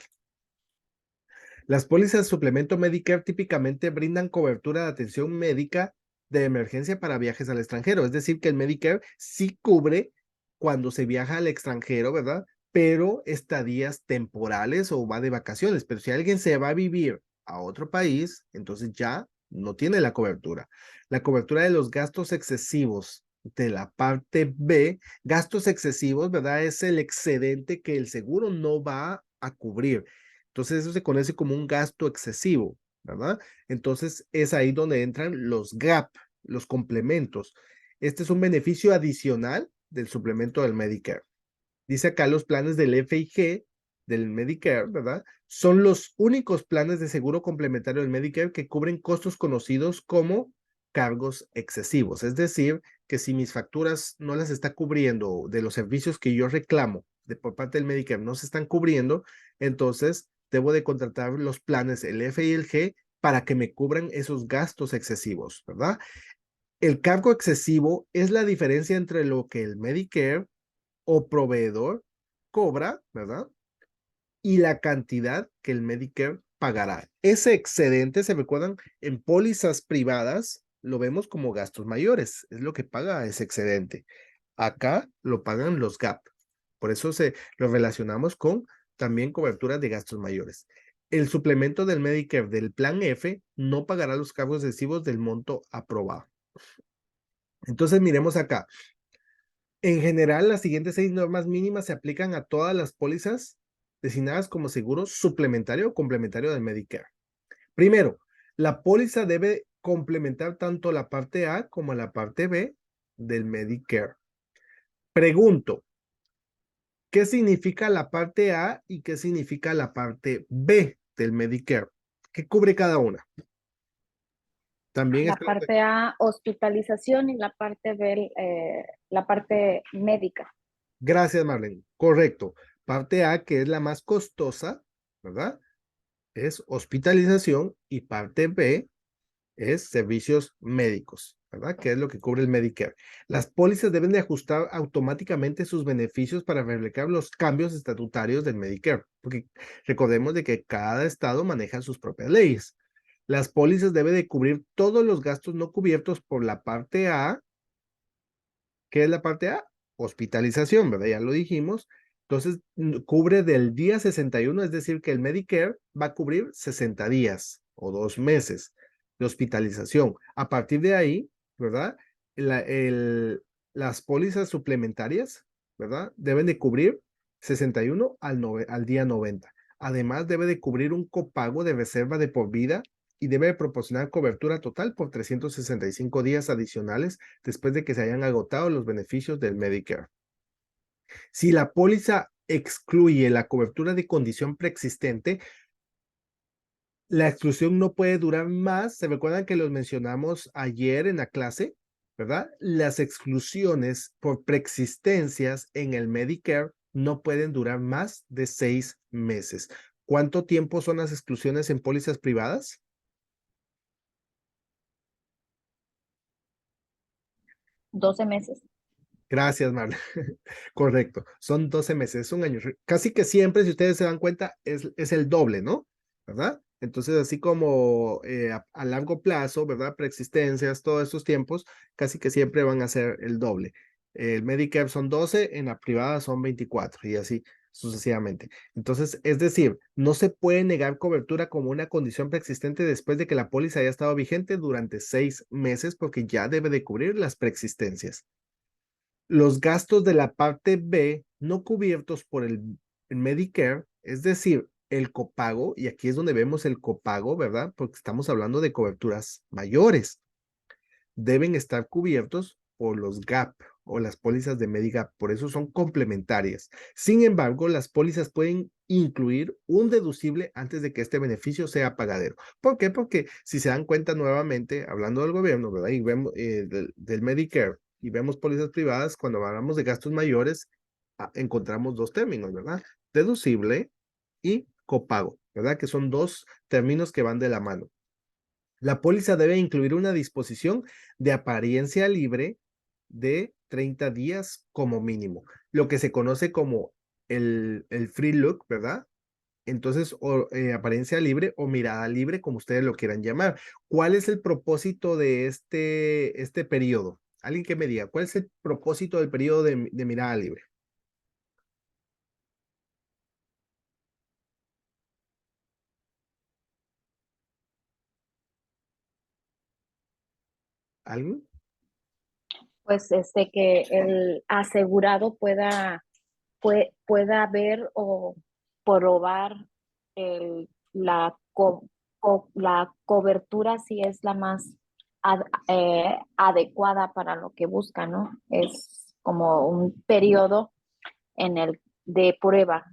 Las pólizas suplemento Medicare típicamente brindan cobertura de atención médica de emergencia para viajes al extranjero. Es decir, que el Medicare sí cubre cuando se viaja al extranjero, ¿verdad? Pero estadías temporales o va de vacaciones. Pero si alguien se va a vivir a otro país, entonces ya no tiene la cobertura. La cobertura de los gastos excesivos de la parte B, gastos excesivos, ¿verdad? Es el excedente que el seguro no va a cubrir. Entonces eso se conoce como un gasto excesivo, ¿verdad? Entonces es ahí donde entran los gap, los complementos. Este es un beneficio adicional del suplemento del Medicare. Dice acá los planes del FIG, del Medicare, ¿verdad? Son los únicos planes de seguro complementario del Medicare que cubren costos conocidos como cargos excesivos. Es decir, que si mis facturas no las está cubriendo de los servicios que yo reclamo por parte del Medicare no se están cubriendo, entonces debo de contratar los planes, el F y el G, para que me cubran esos gastos excesivos, ¿verdad? El cargo excesivo es la diferencia entre lo que el Medicare o proveedor cobra, ¿verdad? Y la cantidad que el Medicare pagará. Ese excedente, se recuerdan, en pólizas privadas lo vemos como gastos mayores, es lo que paga ese excedente. Acá lo pagan los GAP. Por eso lo relacionamos con también coberturas de gastos mayores. El suplemento del Medicare del plan F no pagará los cargos excesivos del monto aprobado. Entonces miremos acá. En general, las siguientes 6 normas mínimas se aplican a todas las pólizas designadas como seguro suplementario o complementario del Medicare. Primero, la póliza debe complementar tanto la parte A como la parte B del Medicare. Pregunto, ¿qué significa la parte A y qué significa la parte B del Medicare? ¿Qué cubre cada una? También La parte A, hospitalización, y la parte B, la parte médica. Gracias, Marlene. Correcto. Parte A, que es la más costosa, ¿verdad? Es hospitalización y parte B es servicios médicos, ¿verdad? Que es lo que cubre el Medicare. Las pólizas deben de ajustar automáticamente sus beneficios para reflejar los cambios estatutarios del Medicare, porque recordemos de que cada estado maneja sus propias leyes. Las pólizas deben de cubrir todos los gastos no cubiertos por la parte A. ¿Qué es la parte A? Hospitalización, ¿verdad? Ya lo dijimos. Entonces, cubre del día 61, es decir, que el Medicare va a cubrir 60 días o 2 meses de hospitalización. A partir de ahí, ¿verdad? Las pólizas suplementarias, ¿verdad? Deben de cubrir 61 al día 90. Además, debe de cubrir un copago de reserva de por vida y debe proporcionar cobertura total por 365 días adicionales después de que se hayan agotado los beneficios del Medicare. Si la póliza excluye la cobertura de condición preexistente, la exclusión no puede durar más. ¿Se recuerdan que los mencionamos ayer en la clase? ¿Verdad? Las exclusiones por preexistencias en el Medicare no pueden durar más de 6 meses. ¿Cuánto tiempo son las exclusiones en pólizas privadas? 12 meses. Gracias, Marlene. Correcto, son 12 meses, es un año. Casi que siempre, si ustedes se dan cuenta, es el doble, ¿no? ¿Verdad? Entonces, así como a largo plazo, ¿verdad? Preexistencias, todos estos tiempos, casi que siempre van a ser el doble. El Medicare son 12, en la privada son 24 y así sucesivamente. Entonces, es decir, no se puede negar cobertura como una condición preexistente después de que la póliza haya estado vigente durante 6 meses porque ya debe de cubrir las preexistencias. Los gastos de la parte B no cubiertos por el Medicare, es decir, el copago, y aquí es donde vemos el copago, ¿verdad? Porque estamos hablando de coberturas mayores, deben estar cubiertos por los GAP o las pólizas de Medigap, por eso son complementarias. Sin embargo, las pólizas pueden incluir un deducible antes de que este beneficio sea pagadero. ¿Por qué? Porque si se dan cuenta nuevamente, hablando del gobierno, ¿verdad? Y vemos del Medicare y vemos pólizas privadas, cuando hablamos de gastos mayores, encontramos dos términos, ¿verdad? Deducible y copago, ¿verdad? Que son dos términos que van de la mano. La póliza debe incluir una disposición de apariencia libre de 30 días como mínimo, lo que se conoce como el free look, ¿verdad? Entonces, apariencia libre o mirada libre, como ustedes lo quieran llamar. ¿Cuál es el propósito de este periodo? Alguien que me diga, ¿cuál es el propósito del periodo de mirada libre? ¿Alguien? Pues que el asegurado pueda ver o probar la cobertura si es la más adecuada para lo que busca, ¿no? Es como un periodo de prueba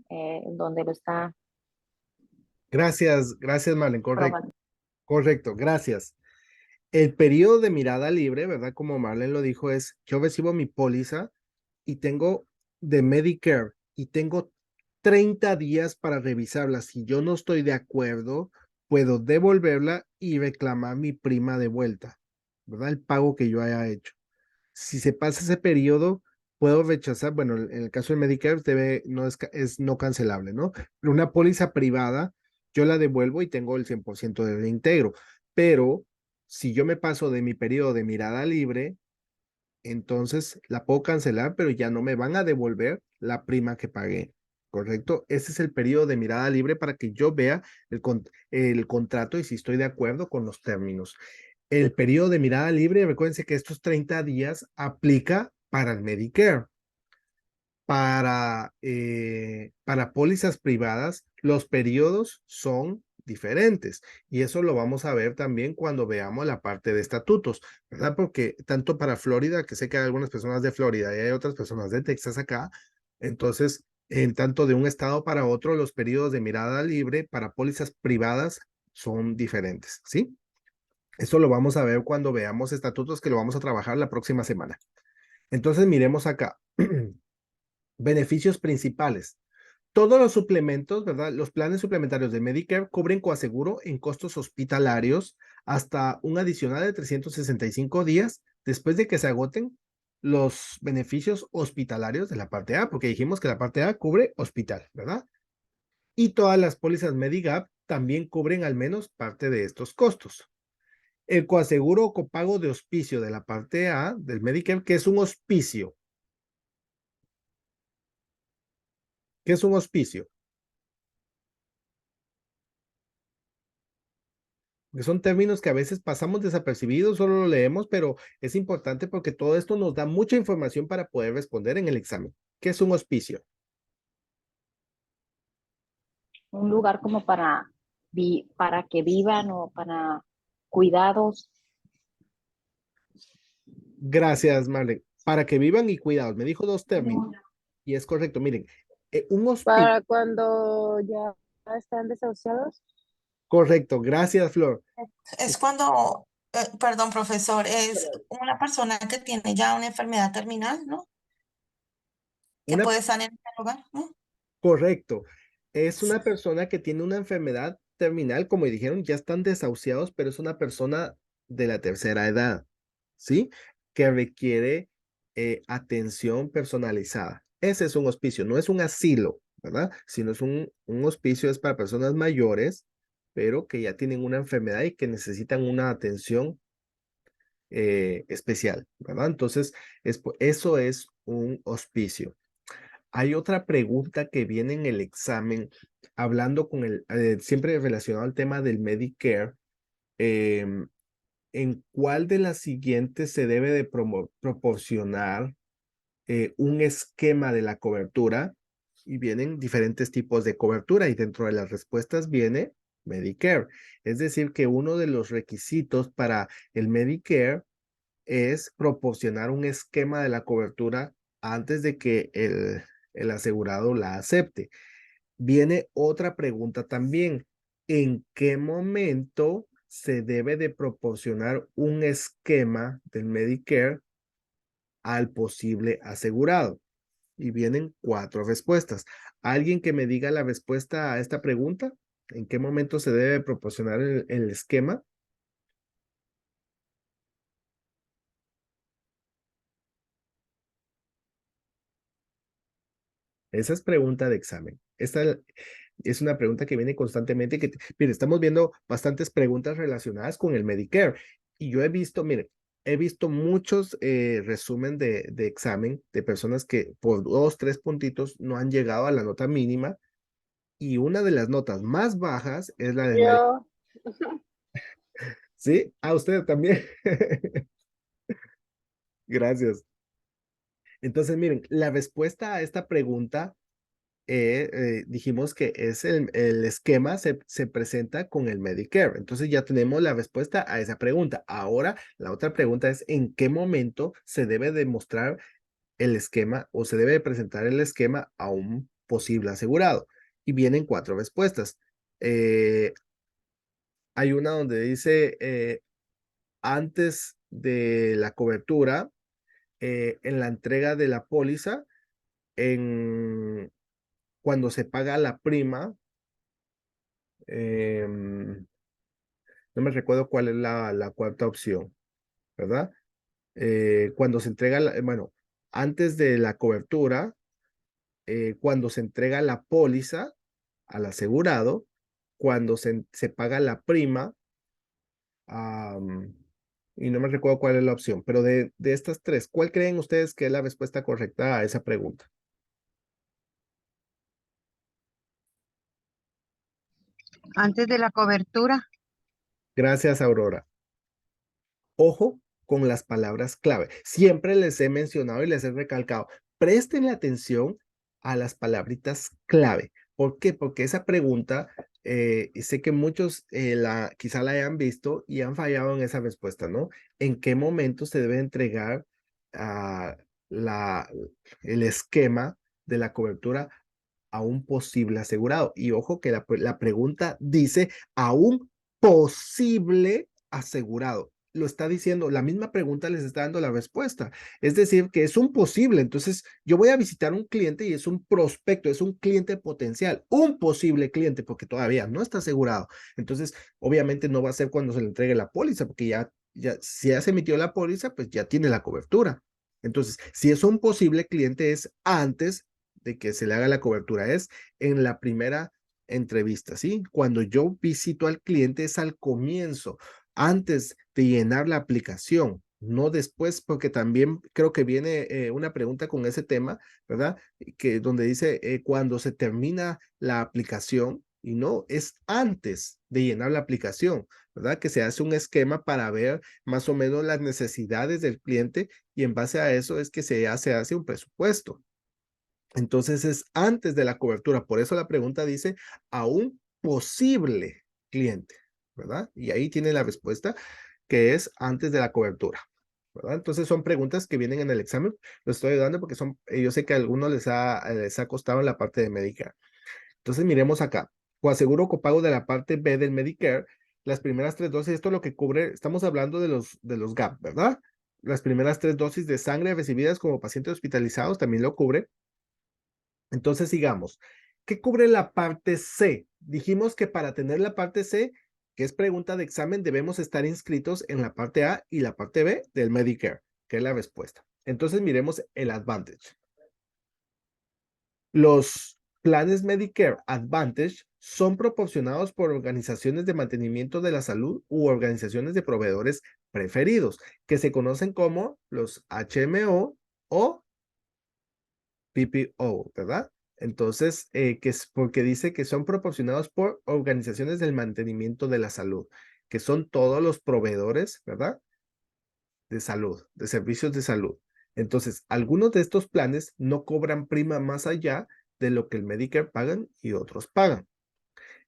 donde lo está Gracias, Marlene, correcto, probando. correcto, gracias. El periodo de mirada libre, ¿verdad? Como Marlene lo dijo, es yo recibo mi póliza y tengo de Medicare y tengo 30 días para revisarla. Si yo no estoy de acuerdo, puedo devolverla y reclamar mi prima de vuelta, ¿verdad? El pago que yo haya hecho. Si se pasa ese periodo, puedo rechazar, bueno, en el caso de Medicare no es no cancelable, ¿no? Pero una póliza privada, yo la devuelvo y tengo el 100% de reintegro. Pero si yo me paso de mi periodo de mirada libre, entonces la puedo cancelar, pero ya no me van a devolver la prima que pagué. ¿Correcto? Ese es el periodo de mirada libre para que yo vea el contrato y si estoy de acuerdo con los términos. El periodo de mirada libre, recuérdense que estos 30 días aplica para el Medicare. Para pólizas privadas, los periodos son diferentes y eso lo vamos a ver también cuando veamos la parte de estatutos, ¿verdad? Porque tanto para Florida, que sé que hay algunas personas de Florida y hay otras personas de Texas acá, entonces, en tanto de un estado para otro, los periodos de mirada libre para pólizas privadas son diferentes, ¿sí? Eso lo vamos a ver cuando veamos estatutos que lo vamos a trabajar la próxima semana. Entonces, miremos acá. Beneficios principales. Todos los suplementos, ¿verdad? Los planes suplementarios de Medicare cubren coaseguro en costos hospitalarios hasta un adicional de 365 días después de que se agoten los beneficios hospitalarios de la parte A, porque dijimos que la parte A cubre hospital, ¿verdad? Y todas las pólizas Medigap también cubren al menos parte de estos costos. El coaseguro o copago de hospicio de la parte A del Medicare, que es un hospicio. ¿Qué es un hospicio? Que son términos que a veces pasamos desapercibidos, solo lo leemos, pero es importante porque todo esto nos da mucha información para poder responder en el examen. ¿Qué es un hospicio? Un lugar como para que vivan o para cuidados. Gracias, Marlene. Para que vivan y cuidados. Me dijo dos términos y es correcto. Miren, un hospicio. Para cuando ya están desahuciados. Correcto. Gracias, Flor. Es cuando, perdón, profesor, es una persona que tiene ya una enfermedad terminal, ¿no? Que Una, puede estar en ese lugar, ¿no? correcto. Es una persona que tiene una enfermedad terminal, como dijeron, ya están desahuciados, pero es una persona de la tercera edad. ¿Sí? que requiere atención personalizada. Ese es un hospicio, no es un asilo, ¿verdad? Sino es un hospicio, es para personas mayores, pero que ya tienen una enfermedad y que necesitan una atención especial, ¿verdad? Entonces, eso es un hospicio. Hay otra pregunta que viene en el examen, hablando con siempre relacionado al tema del Medicare. ¿En cuál de las siguientes se debe de proporcionar un esquema de la cobertura? Y vienen diferentes tipos de cobertura y dentro de las respuestas viene Medicare. Es decir, que uno de los requisitos para el Medicare es proporcionar un esquema de la cobertura antes de que el asegurado la acepte. Viene otra pregunta también. ¿En qué momento se debe de proporcionar un esquema del Medicare al posible asegurado? Y vienen 4 respuestas. ¿Alguien que me diga la respuesta a esta pregunta? ¿En qué momento se debe proporcionar el esquema? Esa es pregunta de examen. Esta es una pregunta que viene constantemente. Mire, estamos viendo bastantes preguntas relacionadas con el Medicare. Y yo he visto, mire, he visto muchos resumen de examen de personas que por 2, 3 puntitos no han llegado a la nota mínima. Y una de las notas más bajas es la del Medicare. Yo, ¿Sí? A usted también. Gracias. Entonces, miren, la respuesta a esta pregunta dijimos que es el esquema se presenta con el Medicare. Entonces ya tenemos la respuesta a esa pregunta. Ahora, la otra pregunta es ¿en qué momento se debe demostrar el esquema o se debe de presentar el esquema a un posible asegurado? Y vienen 4 respuestas. Hay una donde dice antes de la cobertura, en la entrega de la póliza, cuando se paga la prima, no me recuerdo cuál es la cuarta opción, ¿verdad? Cuando se entrega, bueno, antes de la cobertura, cuando se entrega la póliza al asegurado, cuando se paga la prima, y no me recuerdo cuál es la opción, pero de estas 3, ¿cuál creen ustedes que es la respuesta correcta a esa pregunta? Antes de la cobertura. Gracias, Aurora. Ojo con las palabras clave. Siempre les he mencionado y les he recalcado, presten atención a las palabritas clave. ¿Por qué? Porque esa pregunta, sé que muchos quizá la hayan visto y han fallado en esa respuesta, ¿no? ¿En qué momento se debe entregar ah, el esquema de la cobertura a un posible asegurado? Y ojo que la pregunta dice a un posible asegurado. Lo está diciendo, la misma pregunta les está dando la respuesta. Es decir, que es un posible. Entonces, yo voy a visitar un cliente y es un prospecto, es un cliente potencial, un posible cliente, porque todavía no está asegurado. Entonces, obviamente no va a ser cuando se le entregue la póliza, porque si ya se emitió la póliza, pues ya tiene la cobertura. Entonces, si es un posible cliente, es antes de que se le haga la cobertura, es en la primera entrevista, ¿sí? Cuando yo visito al cliente es al comienzo, antes de llenar la aplicación, no después, porque también creo que viene una pregunta con ese tema, ¿verdad? Que donde dice cuando se termina la aplicación y no, es antes de llenar la aplicación, ¿verdad? Que se hace un esquema para ver más o menos las necesidades del cliente y en base a eso es que se hace un presupuesto. Entonces es antes de la cobertura. Por eso la pregunta dice a un posible cliente, ¿verdad? Y ahí tiene la respuesta que es antes de la cobertura, ¿verdad? Entonces son preguntas que vienen en el examen. Los estoy ayudando porque yo sé que a algunos les ha costado en la parte de Medicare. Entonces miremos acá. Coaseguro copago de la parte B del Medicare. Las primeras 3 dosis, esto es lo que cubre, estamos hablando de los GAP, ¿verdad? Las primeras 3 dosis de sangre recibidas como pacientes hospitalizados también lo cubre. Entonces, sigamos. ¿Qué cubre la parte C? Dijimos que para tener la parte C, que es pregunta de examen, debemos estar inscritos en la parte A y la parte B del Medicare. que es la respuesta. Entonces miremos el Advantage. Los planes Medicare Advantage son proporcionados por organizaciones de mantenimiento de la salud u organizaciones de proveedores preferidos, que se conocen como los HMO o PPO, ¿verdad? Entonces, que es porque dice que son proporcionados por organizaciones del mantenimiento de la salud, que son todos los proveedores, ¿verdad? De salud, de servicios de salud. Entonces, algunos de estos planes no cobran prima más allá de lo que el Medicare pagan y otros pagan.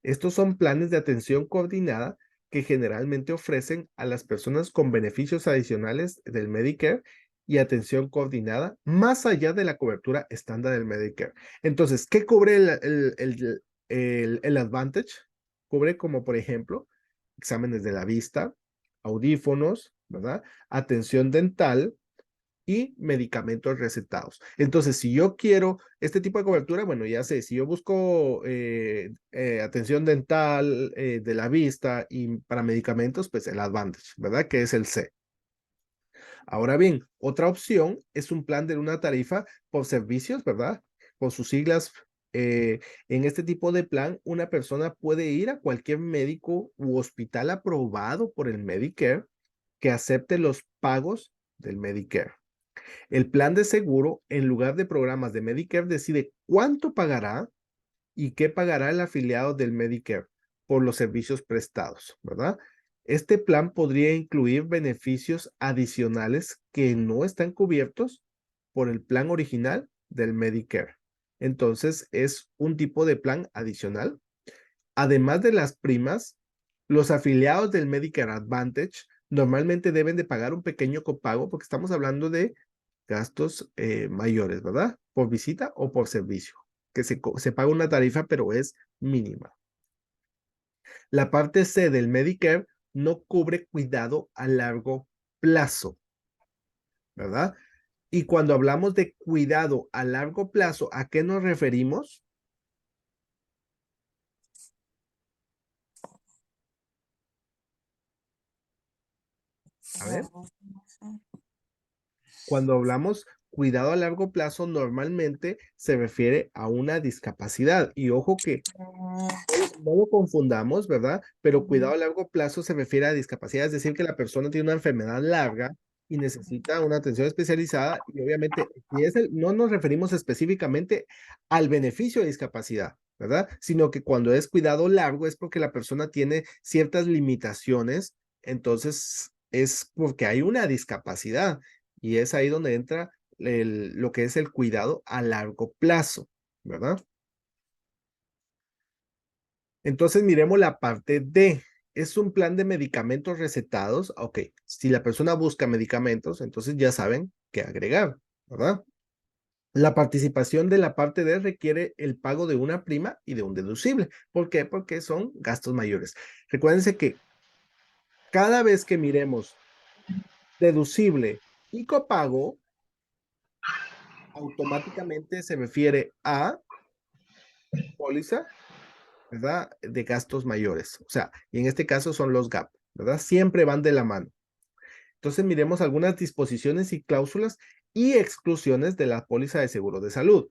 Estos son planes de atención coordinada que generalmente ofrecen a las personas con beneficios adicionales del Medicare y atención coordinada más allá de la cobertura estándar del Medicare. Entonces, ¿qué cubre el Advantage? Cubre como, por ejemplo, exámenes de la vista, audífonos, ¿verdad? Atención dental y medicamentos recetados. Entonces, si yo quiero este tipo de cobertura, bueno, ya sé, si yo busco atención dental de la vista y para medicamentos, pues el Advantage, ¿verdad? Que es el C. Ahora bien, otra opción es un plan de una tarifa por servicios, ¿verdad? Por sus siglas. En este tipo de plan, una persona puede ir a cualquier médico u hospital aprobado por el Medicare que acepte los pagos del Medicare. El plan de seguro, en lugar de programas de Medicare, decide cuánto pagará y qué pagará el afiliado del Medicare por los servicios prestados, ¿verdad? Este plan podría incluir beneficios adicionales que no están cubiertos por el plan original del Medicare. Entonces, es un tipo de plan adicional. Además de las primas, los afiliados del Medicare Advantage normalmente deben de pagar un pequeño copago porque estamos hablando de gastos mayores, ¿verdad? Por visita o por servicio, que se paga una tarifa, pero es mínima. La parte C del Medicare no cubre cuidado a largo plazo, ¿verdad? Y cuando hablamos de cuidado a largo plazo, ¿a qué nos referimos? A ver, cuando hablamos cuidado a largo plazo, normalmente se refiere a una discapacidad. Y ojo que no lo confundamos, ¿verdad? Pero cuidado a largo plazo se refiere a discapacidad, es decir, que la persona tiene una enfermedad larga y necesita una atención especializada y obviamente no nos referimos específicamente al beneficio de discapacidad, ¿verdad? Sino que cuando es cuidado largo es porque la persona tiene ciertas limitaciones, entonces es porque hay una discapacidad y es ahí donde entra lo que es el cuidado a largo plazo, ¿verdad? Entonces miremos la parte D. Es un plan de medicamentos recetados. Ok, si la persona busca medicamentos, entonces ya saben qué agregar, ¿verdad? La participación de la parte D requiere el pago de una prima y de un deducible. ¿Por qué? Porque son gastos mayores. Recuérdense que cada vez que miremos deducible y copago, automáticamente se refiere a póliza, ¿verdad? De gastos mayores. O sea, y en este caso son los GAP, ¿verdad? Siempre van de la mano. Entonces miremos algunas disposiciones y cláusulas y exclusiones de la póliza de seguro de salud.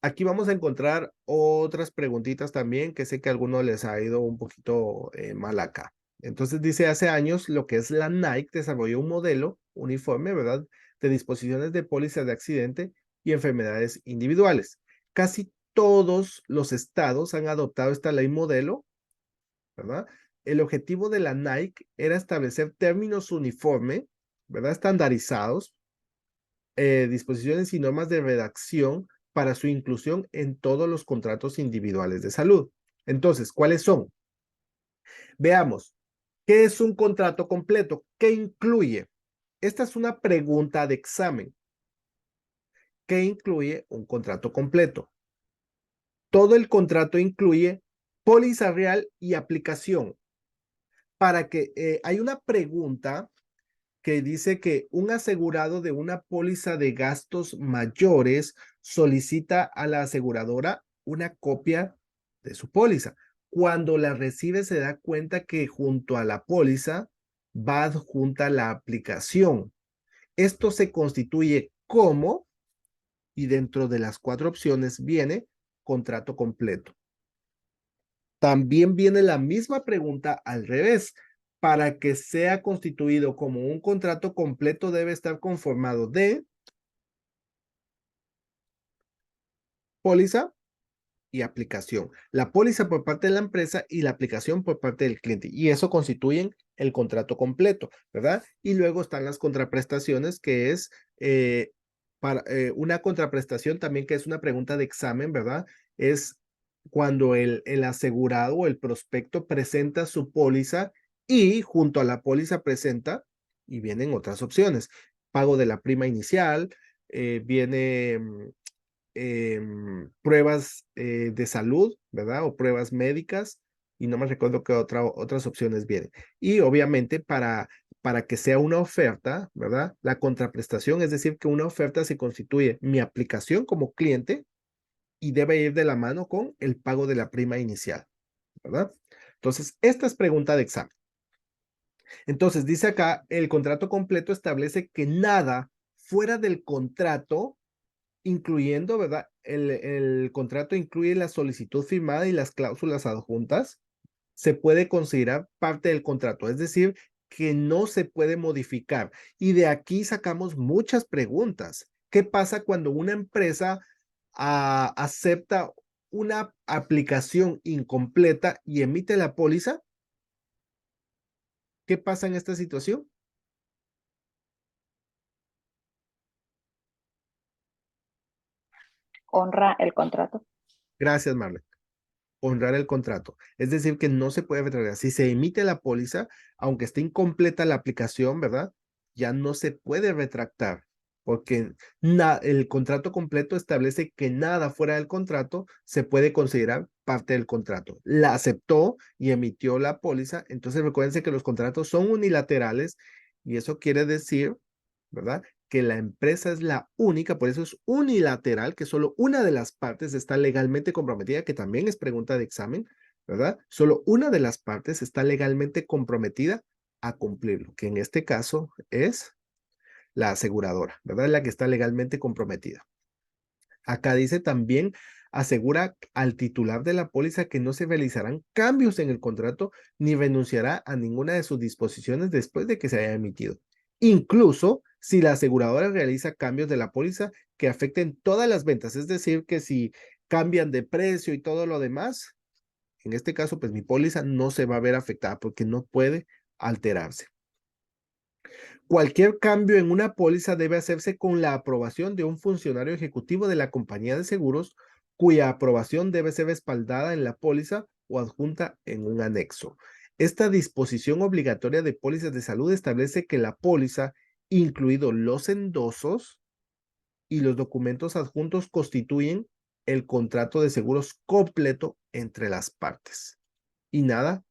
Aquí vamos a encontrar otras preguntitas también que sé que a algunos les ha ido un poquito mal acá. Entonces dice, hace años lo que es la Nike desarrolló un modelo uniforme, ¿verdad? De disposiciones de póliza de accidente y enfermedades individuales. Casi todos los estados han adoptado esta ley modelo, ¿verdad? El objetivo de la Nike era establecer términos uniformes, ¿verdad? Estandarizados, disposiciones y normas de redacción para su inclusión en todos los contratos individuales de salud. Entonces, ¿cuáles son? Veamos, ¿qué es un contrato completo? ¿Qué incluye? Esta es una pregunta de examen. ¿Qué incluye un contrato completo? Todo el contrato incluye póliza real y aplicación. Para que hay una pregunta que dice que un asegurado de una póliza de gastos mayores solicita a la aseguradora una copia de su póliza. Cuando la recibe se da cuenta que junto a la póliza va adjunta la aplicación. Esto se constituye como, y dentro de las 4 opciones viene contrato completo. También viene la misma pregunta al revés. Para que sea constituido como un contrato completo debe estar conformado de póliza y aplicación. La póliza por parte de la empresa y la aplicación por parte del cliente. Y eso constituyen el contrato completo, ¿verdad? Y luego están las contraprestaciones, que es una contraprestación también, que es una pregunta de examen, ¿verdad? Es cuando el asegurado o el prospecto presenta su póliza y junto a la póliza presenta, y vienen otras opciones, pago de la prima inicial, viene pruebas de salud, ¿verdad? O pruebas médicas, y no me recuerdo qué otras opciones vienen. Y obviamente para que sea una oferta, ¿verdad? La contraprestación, es decir, que una oferta se constituye mi aplicación como cliente y debe ir de la mano con el pago de la prima inicial, ¿verdad? Entonces, esta es pregunta de examen. Entonces, dice acá, el contrato completo establece que nada fuera del contrato incluyendo, ¿verdad? El contrato incluye la solicitud firmada y las cláusulas adjuntas, se puede considerar parte del contrato, es decir, que no se puede modificar. Y de aquí sacamos muchas preguntas. ¿Qué pasa cuando una empresa acepta una aplicación incompleta y emite la póliza? ¿Qué pasa en esta situación? Honra el contrato. Gracias, Marlene. Honrar el contrato. Es decir, que no se puede retrasar. Si se emite la póliza, aunque esté incompleta la aplicación, ¿verdad? Ya no se puede retractar, porque el contrato completo establece que nada fuera del contrato se puede considerar parte del contrato. La aceptó y emitió la póliza, entonces recuérdense que los contratos son unilaterales y eso quiere decir, ¿verdad? Que la empresa es la única, por eso es unilateral, que solo una de las partes está legalmente comprometida, que también es pregunta de examen, ¿verdad? Solo una de las partes está legalmente comprometida a cumplirlo, que en este caso es la aseguradora, ¿verdad? La que está legalmente comprometida. Acá dice también, asegura al titular de la póliza que no se realizarán cambios en el contrato ni renunciará a ninguna de sus disposiciones después de que se haya emitido. Incluso si la aseguradora realiza cambios de la póliza que afecten todas las ventas, es decir, que si cambian de precio y todo lo demás, en este caso, pues mi póliza no se va a ver afectada porque no puede alterarse. Cualquier cambio en una póliza debe hacerse con la aprobación de un funcionario ejecutivo de la compañía de seguros, cuya aprobación debe ser respaldada en la póliza o adjunta en un anexo. Esta disposición obligatoria de pólizas de salud establece que la póliza, incluidos los endosos y los documentos adjuntos, constituyen el contrato de seguros completo entre las partes. Y nada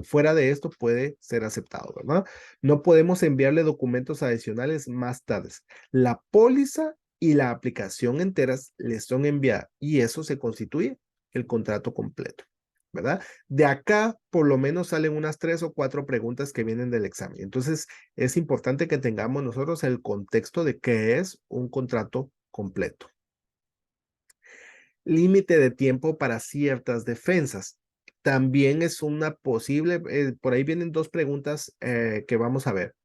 fuera de esto puede ser aceptado, ¿verdad? No podemos enviarle documentos adicionales más tarde. La póliza y la aplicación enteras les son enviadas y eso se constituye el contrato completo, ¿verdad? De acá por lo menos salen unas 3 o 4 preguntas que vienen del examen. Entonces es importante que tengamos nosotros el contexto de qué es un contrato completo. Límite de tiempo para ciertas defensas. También es una posible, por ahí vienen 2 preguntas que vamos a ver,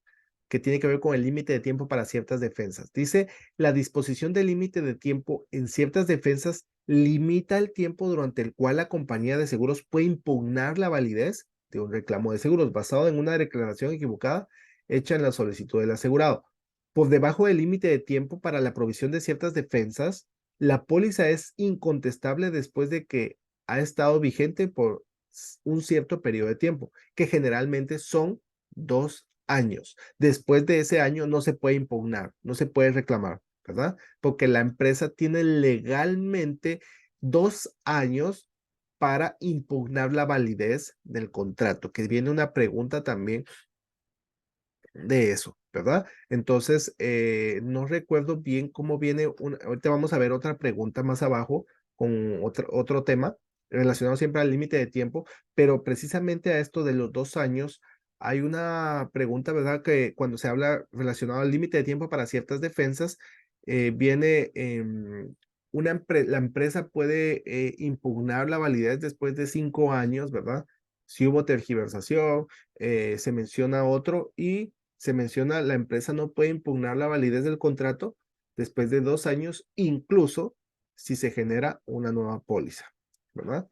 que tiene que ver con el límite de tiempo para ciertas defensas. Dice, la disposición del límite de tiempo en ciertas defensas limita el tiempo durante el cual la compañía de seguros puede impugnar la validez de un reclamo de seguros basado en una declaración equivocada hecha en la solicitud del asegurado. Por debajo del límite de tiempo para la provisión de ciertas defensas, la póliza es incontestable después de que ha estado vigente por un cierto periodo de tiempo, que generalmente son 2 años. Después de ese año no se puede impugnar, no se puede reclamar, ¿verdad? Porque la empresa tiene legalmente 2 años para impugnar la validez del contrato, que viene una pregunta también de eso, ¿verdad? Entonces, no recuerdo bien cómo viene, ahorita vamos a ver otra pregunta más abajo con otro tema relacionado siempre al límite de tiempo, pero precisamente a esto de los 2 años hay una pregunta, ¿verdad? Que cuando se habla relacionado al límite de tiempo para ciertas defensas, viene la empresa puede impugnar la validez después de 5 años, ¿verdad? Si hubo tergiversación, se menciona otro y se menciona la empresa no puede impugnar la validez del contrato después de 2 años, incluso si se genera una nueva póliza, ¿verdad?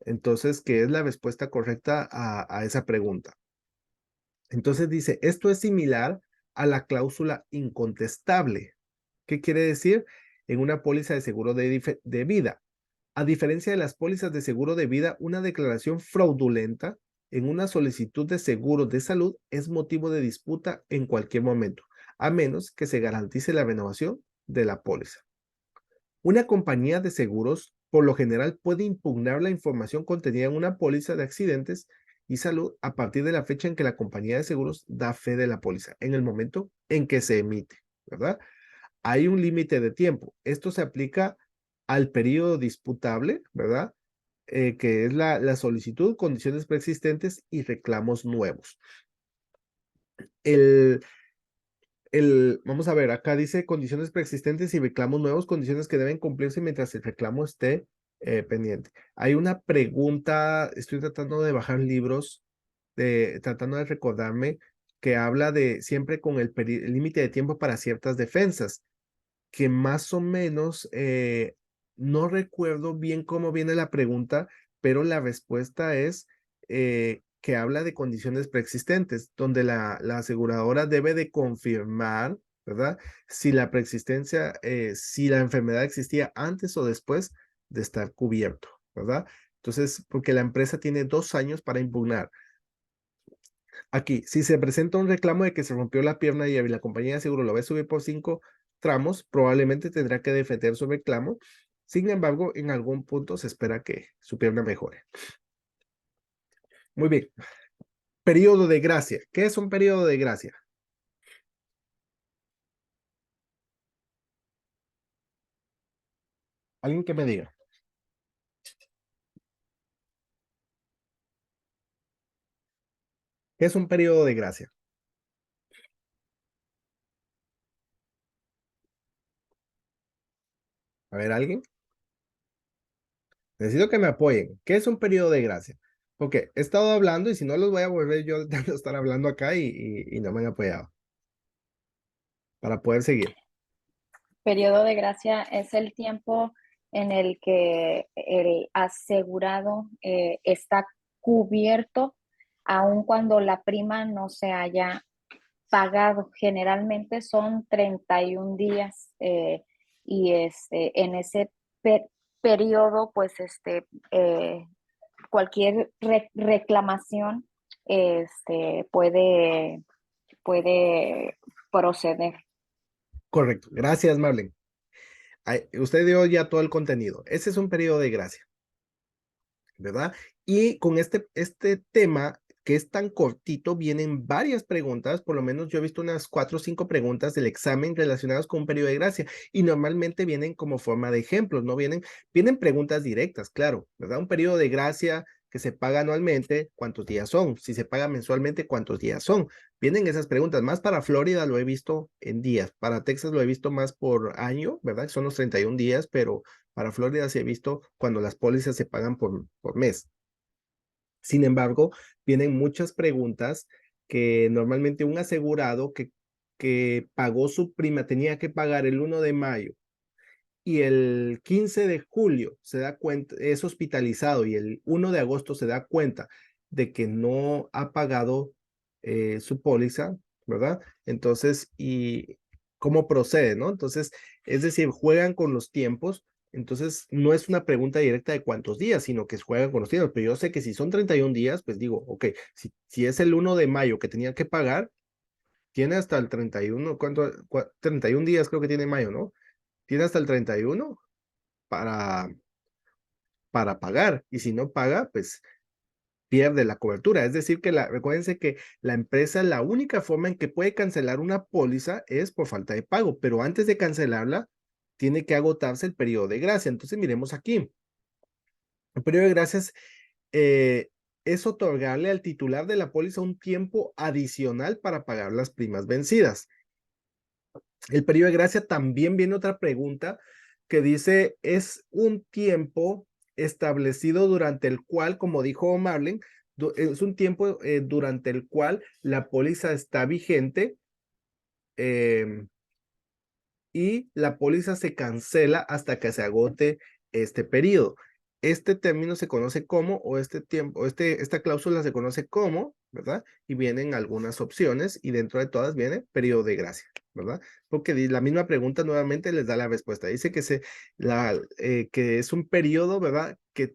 Entonces, ¿qué es la respuesta correcta a esa pregunta? Entonces dice, esto es similar a la cláusula incontestable. ¿Qué quiere decir? En una póliza de seguro de vida. A diferencia de las pólizas de seguro de vida, una declaración fraudulenta en una solicitud de seguro de salud es motivo de disputa en cualquier momento, a menos que se garantice la renovación de la póliza. Una compañía de seguros, por lo general, puede impugnar la información contenida en una póliza de accidentes y salud a partir de la fecha en que la compañía de seguros da fe de la póliza, en el momento en que se emite, ¿verdad? Hay un límite de tiempo. Esto se aplica al periodo disputable, ¿verdad? Que es la solicitud, condiciones preexistentes y reclamos nuevos. Vamos a ver, acá dice condiciones preexistentes y reclamos nuevos, condiciones que deben cumplirse mientras el reclamo esté pendiente. Hay una pregunta, estoy tratando de bajar libros, tratando de recordarme, que habla de siempre con el límite de tiempo para ciertas defensas, que más o menos, no recuerdo bien cómo viene la pregunta, pero la respuesta es que habla de condiciones preexistentes, donde la aseguradora debe de confirmar, ¿verdad? Si la preexistencia, si la enfermedad existía antes o después de estar cubierto, ¿verdad? Entonces, porque la empresa tiene 2 años para impugnar. Aquí, si se presenta un reclamo de que se rompió la pierna y la compañía de seguro lo va a subir por 5 tramos, probablemente tendrá que defender su reclamo. Sin embargo, en algún punto se espera que su pierna mejore. Muy bien. Periodo de gracia. ¿Qué es un periodo de gracia? Alguien que me diga. ¿Qué es un periodo de gracia? A ver, ¿alguien? Necesito que me apoyen. ¿Qué es un periodo de gracia? Porque he estado hablando y si no los voy a volver yo a estar hablando acá y no me han apoyado. Para poder seguir. Periodo de gracia es el tiempo en el que el asegurado está cubierto aun cuando la prima no se haya pagado. Generalmente son 31 días y en ese periodo, pues cualquier reclamación puede proceder. Correcto. Gracias, Marlene. Usted dio ya todo el contenido. Ese es un periodo de gracia, ¿verdad? Y con este tema que es tan cortito, vienen varias preguntas, por lo menos yo he visto unas 4 o 5 preguntas del examen relacionadas con un periodo de gracia y normalmente vienen como forma de ejemplos, no vienen preguntas directas, claro, ¿verdad? Un periodo de gracia que se paga anualmente, ¿cuántos días son? Si se paga mensualmente, ¿cuántos días son? Vienen esas preguntas, más para Florida lo he visto en días, para Texas lo he visto más por año, ¿verdad? Son los 31 días, pero para Florida sí he visto cuando las pólizas se pagan por mes. Sin embargo, vienen muchas preguntas que normalmente un asegurado que pagó su prima tenía que pagar el 1 de mayo y el 15 de julio se da cuenta, es hospitalizado y el 1 de agosto se da cuenta de que no ha pagado su póliza, ¿verdad? Entonces, ¿y cómo procede, no? Entonces, es decir, juegan con los tiempos. Entonces, no es una pregunta directa de cuántos días, sino que juegan con los tiempos. Pero yo sé que si son 31 días, pues digo, ok, si es el 1 de mayo que tenía que pagar, tiene hasta el 31, ¿cuánto? 31 días creo que tiene mayo, ¿no? Tiene hasta el 31 para, para pagar. Y si no paga, pues pierde la cobertura. Es decir, que recuérdense que la empresa, la única forma en que puede cancelar una póliza es por falta de pago, pero antes de cancelarla, tiene que agotarse el periodo de gracia. Entonces, miremos aquí. El periodo de gracia es otorgarle al titular de la póliza un tiempo adicional para pagar las primas vencidas. El periodo de gracia también viene otra pregunta que dice, es un tiempo establecido durante el cual, como dijo Marlene, es un tiempo durante el cual la póliza está vigente y la póliza se cancela hasta que se agote este periodo. Este término se conoce como, o este tiempo, esta cláusula se conoce como, ¿verdad? Y vienen algunas opciones y dentro de todas viene periodo de gracia, ¿verdad? Porque la misma pregunta nuevamente les da la respuesta. Dice que, que es un periodo, ¿verdad? Que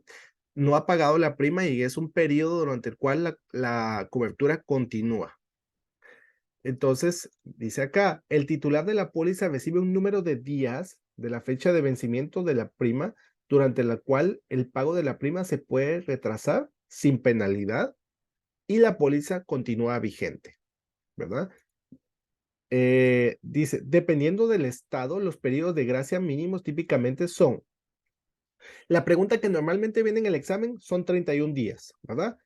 no ha pagado la prima y es un periodo durante el cual la cobertura continúa. Entonces, dice acá, el titular de la póliza recibe un número de días de la fecha de vencimiento de la prima durante la cual el pago de la prima se puede retrasar sin penalidad y la póliza continúa vigente, ¿verdad? Dice, dependiendo del estado, los periodos de gracia mínimos típicamente son, la pregunta que normalmente viene en el examen son 31 días, ¿verdad?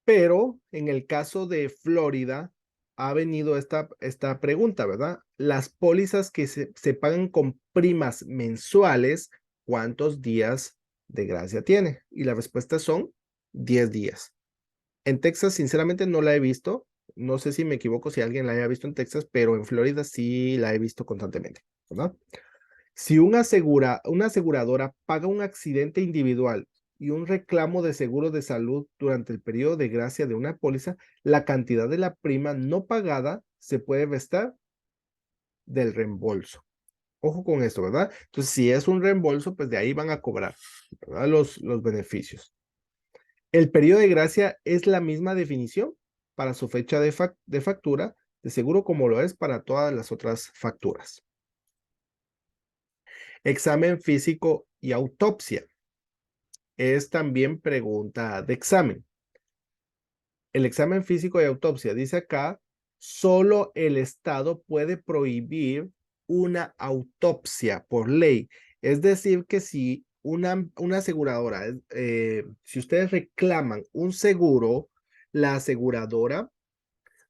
Pero en el caso de Florida ha venido esta pregunta, ¿verdad? Las pólizas que se pagan con primas mensuales, ¿cuántos días de gracia tiene? Y la respuesta son 10 días. En Texas, sinceramente, no la he visto. No sé si me equivoco si alguien la haya visto en Texas, pero en Florida sí la he visto constantemente, ¿verdad? Si una aseguradora paga un accidente individual y un reclamo de seguro de salud durante el periodo de gracia de una póliza, la cantidad de la prima no pagada se puede restar del reembolso. Ojo con esto, ¿verdad? Entonces, si es un reembolso, pues de ahí van a cobrar, ¿verdad? Los beneficios. El periodo de gracia es la misma definición para su fecha de factura, de seguro como lo es para todas las otras facturas. Examen físico y autopsia. Es también pregunta de examen. El examen físico y autopsia dice acá, solo el Estado puede prohibir una autopsia por ley. Es decir, que si una aseguradora, si ustedes reclaman un seguro, la aseguradora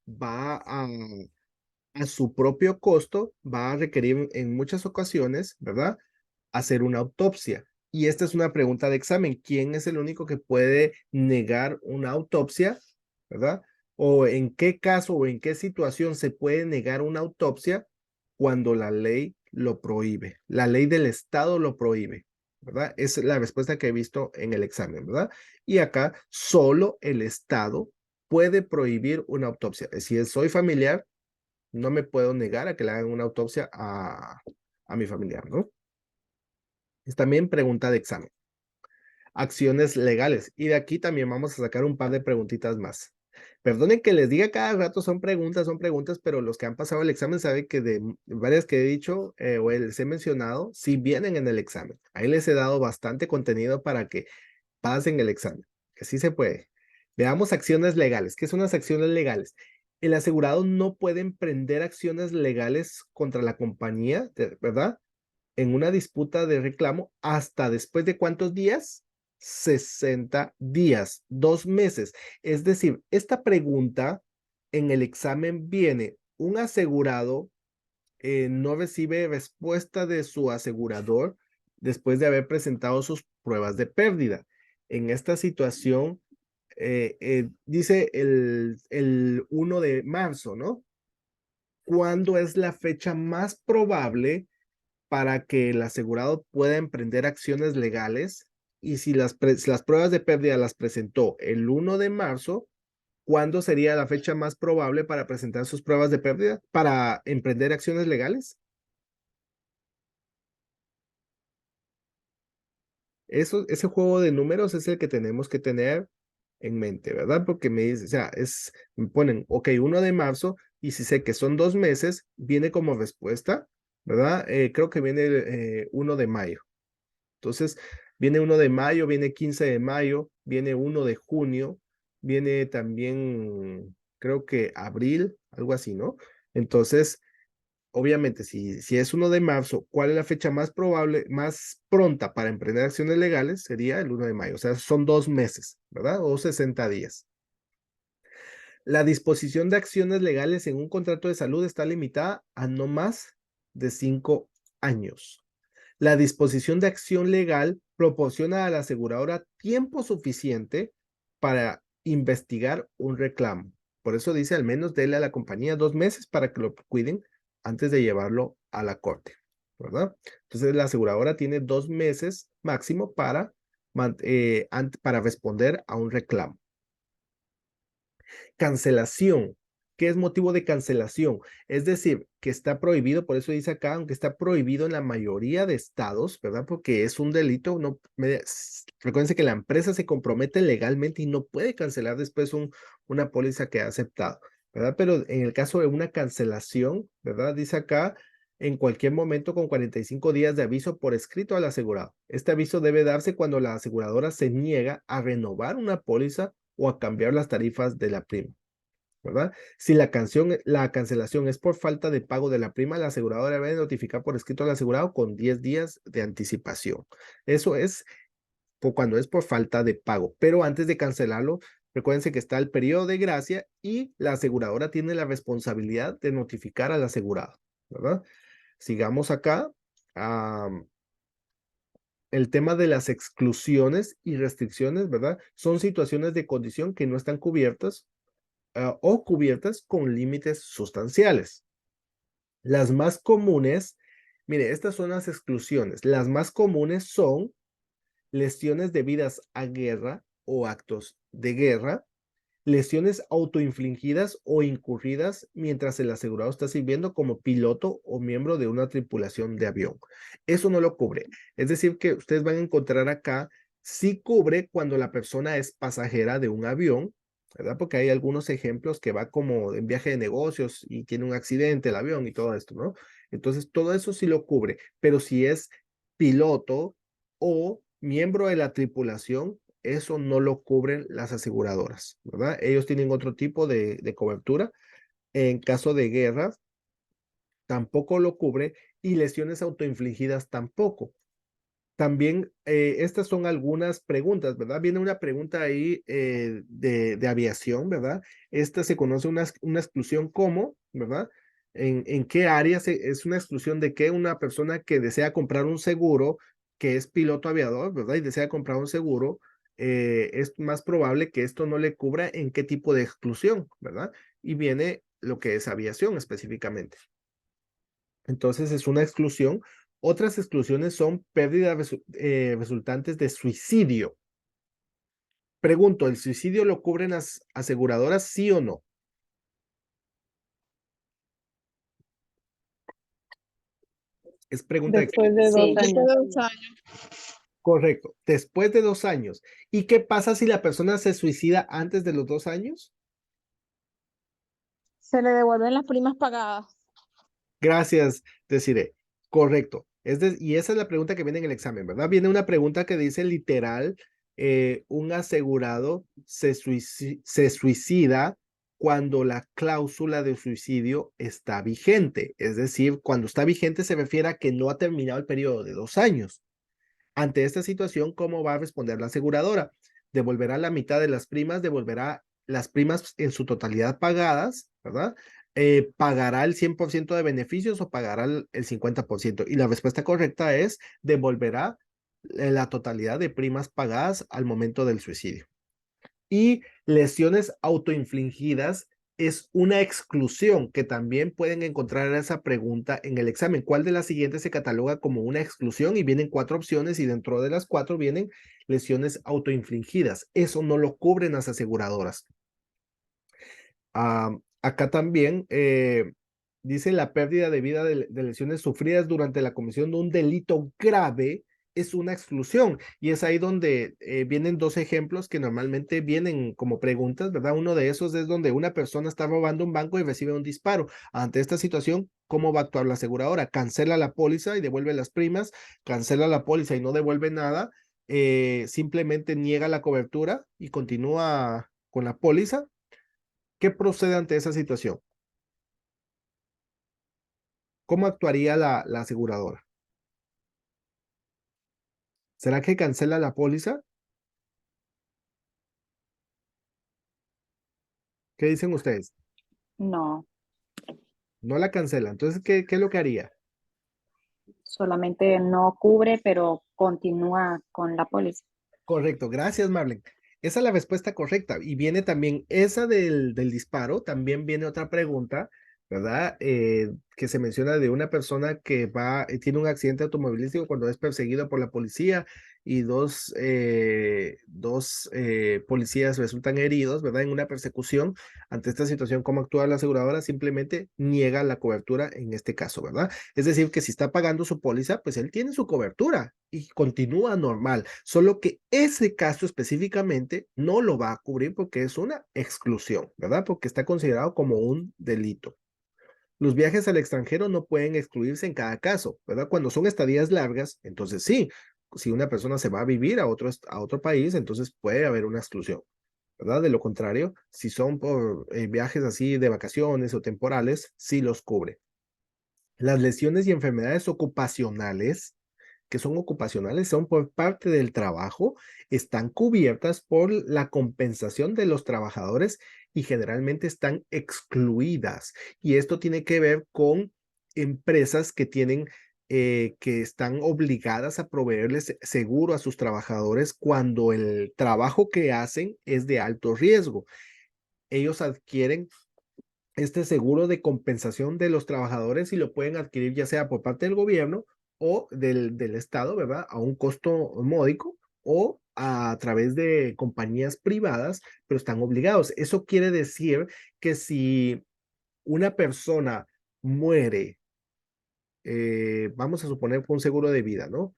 va a su propio costo, va a requerir en muchas ocasiones, ¿verdad? Hacer una autopsia. Y esta es una pregunta de examen. ¿Quién es el único que puede negar una autopsia? ¿Verdad? O en qué caso o en qué situación se puede negar una autopsia cuando la ley lo prohíbe. La ley del Estado lo prohíbe, ¿verdad? Es la respuesta que he visto en el examen, ¿verdad? Y acá solo el Estado puede prohibir una autopsia. Si soy familiar, no me puedo negar a que le hagan una autopsia a mi familiar, ¿no? Es también pregunta de examen. Acciones legales. Y de aquí también vamos a sacar un par de preguntitas más. Perdonen que les diga cada rato son preguntas, pero los que han pasado el examen saben que de varias que he dicho o les he mencionado, sí vienen en el examen. Ahí les he dado bastante contenido para que pasen el examen, que sí se puede. Veamos acciones legales. ¿Qué son las acciones legales? El asegurado no puede emprender acciones legales contra la compañía, ¿verdad? En una disputa de reclamo hasta después de ¿cuántos días? 60 días, 2 meses. Es decir, esta pregunta en el examen viene, un asegurado no recibe respuesta de su asegurador después de haber presentado sus pruebas de pérdida. En esta situación, dice el 1 de marzo, ¿no? ¿Cuándo es la fecha más probable para que el asegurado pueda emprender acciones legales? Y si las pruebas de pérdida las presentó el 1 de marzo, ¿cuándo sería la fecha más probable para presentar sus pruebas de pérdida para emprender acciones legales? Ese juego de números es el que tenemos que tener en mente, ¿verdad? Porque me dice, o sea, me ponen, ok, 1 de marzo, y si sé que son 2 meses, viene como respuesta, ¿verdad? Creo que viene 1 de mayo. Entonces, viene 1 de mayo, viene 15 de mayo, viene 1 de junio, viene también, creo que abril, algo así, ¿no? Entonces, obviamente, si es 1 de marzo, ¿cuál es la fecha más probable, más pronta para emprender acciones legales? Sería el 1 de mayo, o sea, son 2 meses, ¿verdad? O 60 días. La disposición de acciones legales en un contrato de salud está limitada a no más de 5 años. La disposición de acción legal proporciona a la aseguradora tiempo suficiente para investigar un reclamo. Por eso dice, al menos dele a la compañía 2 meses para que lo cuiden antes de llevarlo a la corte, ¿verdad? Entonces la aseguradora tiene 2 meses máximo para responder a un reclamo. Cancelación. ¿Qué es motivo de cancelación? Es decir, que está prohibido, por eso dice acá, aunque está prohibido en la mayoría de estados, ¿verdad? Porque es un delito. Recuérdense que la empresa se compromete legalmente y no puede cancelar después una póliza que ha aceptado, ¿verdad? Pero en el caso de una cancelación, ¿verdad? Dice acá, en cualquier momento con 45 días de aviso por escrito al asegurado. Este aviso debe darse cuando la aseguradora se niega a renovar una póliza o a cambiar las tarifas de la prima, ¿verdad? Si la cancelación es por falta de pago de la prima, la aseguradora debe notificar por escrito al asegurado con 10 días de anticipación. Eso es cuando es por falta de pago, pero antes de cancelarlo, recuérdense que está el periodo de gracia y la aseguradora tiene la responsabilidad de notificar al asegurado, ¿verdad? Sigamos acá. El tema de las exclusiones y restricciones, ¿verdad? Son situaciones de condición que no están cubiertas o cubiertas con límites sustanciales. Las más comunes, mire, estas son las exclusiones. Las más comunes son lesiones debidas a guerra o actos de guerra, lesiones autoinfligidas o incurridas mientras el asegurado está sirviendo como piloto o miembro de una tripulación de avión. Eso no lo cubre. Es decir, que ustedes van a encontrar acá, sí cubre cuando la persona es pasajera de un avión, ¿verdad? Porque hay algunos ejemplos que va como en viaje de negocios y tiene un accidente el avión y todo esto, ¿no? Entonces, todo eso sí lo cubre, pero si es piloto o miembro de la tripulación, eso no lo cubren las aseguradoras, ¿verdad? Ellos tienen otro tipo de cobertura. En caso de guerra, tampoco lo cubre y lesiones autoinfligidas tampoco. También, estas son algunas preguntas, ¿verdad? Viene una pregunta ahí de aviación, ¿verdad? Esta se conoce una exclusión como, ¿verdad? ¿En qué área es una exclusión de que una persona que desea comprar un seguro, que es piloto aviador, ¿verdad? Y desea comprar un seguro, es más probable que esto no le cubra en qué tipo de exclusión, ¿verdad? Y viene lo que es aviación específicamente. Entonces es una exclusión. Otras exclusiones son pérdidas resultantes de suicidio. Pregunto, ¿el suicidio lo cubren las aseguradoras, sí o no? Es pregunta de Después de Sí. 2 años. correcto, después de 2 años. ¿Y qué pasa si la persona se suicida antes de los 2 años? Se le devuelven las primas pagadas. Gracias, Desiree. Correcto. Y esa es la pregunta que viene en el examen, ¿verdad? Viene una pregunta que dice literal, un asegurado se suicida cuando la cláusula de suicidio está vigente. Es decir, cuando está vigente se refiere a que no ha terminado el periodo de 2 años. Ante esta situación, ¿cómo va a responder la aseguradora? Devolverá la mitad de las primas, devolverá las primas en su totalidad pagadas, ¿verdad? ¿Pagará el 100% de beneficios o pagará el 50%? Y la respuesta correcta es devolverá la totalidad de primas pagadas al momento del suicidio. Y lesiones autoinfligidas es una exclusión que también pueden encontrar esa pregunta en el examen. ¿Cuál de las siguientes se cataloga como una exclusión? Y vienen 4 opciones y dentro de las 4 vienen lesiones autoinfligidas. Eso no lo cubren las aseguradoras. Acá también dice la pérdida de vida de lesiones sufridas durante la comisión de un delito grave es una exclusión. Y es ahí donde vienen 2 ejemplos que normalmente vienen como preguntas, ¿verdad? Uno de esos es donde una persona está robando un banco y recibe un disparo. Ante esta situación, ¿cómo va a actuar la aseguradora? Cancela la póliza y devuelve las primas, cancela la póliza y no devuelve nada, simplemente niega la cobertura y continúa con la póliza. ¿Qué procede ante esa situación? ¿cómo actuaría la aseguradora? ¿Será que cancela la póliza? ¿Qué dicen ustedes? No, No la cancela. Entonces, ¿qué es lo que haría? solamente no cubre, pero continúa con la póliza. Correcto, gracias, Marlene. Esa es la respuesta correcta. Y viene también esa del disparo, también viene otra pregunta, ¿verdad? Que se menciona de una persona que tiene un accidente automovilístico cuando es perseguido por la policía y dos policías resultan heridos, ¿verdad? En una persecución. Ante esta situación, ¿cómo actúa la aseguradora? Simplemente niega la cobertura en este caso, ¿verdad? Es decir, que si está pagando su póliza, pues él tiene su cobertura y continúa normal, solo que ese caso específicamente no lo va a cubrir porque es una exclusión, ¿verdad? Porque está considerado como un delito. Los viajes al extranjero no pueden excluirse en cada caso, ¿verdad? Cuando son estadías largas, entonces sí, si una persona se va a vivir a otro país, entonces puede haber una exclusión, ¿verdad? De lo contrario, si son por viajes así de vacaciones o temporales, sí los cubre. Las lesiones y enfermedades ocupacionales que son ocupacionales, son por parte del trabajo, están cubiertas por la compensación de los trabajadores y generalmente están excluidas. Y esto tiene que ver con empresas que están obligadas a proveerles seguro a sus trabajadores cuando el trabajo que hacen es de alto riesgo. Ellos adquieren este seguro de compensación de los trabajadores y lo pueden adquirir ya sea por parte del gobierno o del Estado, ¿verdad? A un costo módico o a través de compañías privadas, pero están obligados. Eso quiere decir que si una persona muere, vamos a suponer que un seguro de vida, ¿no?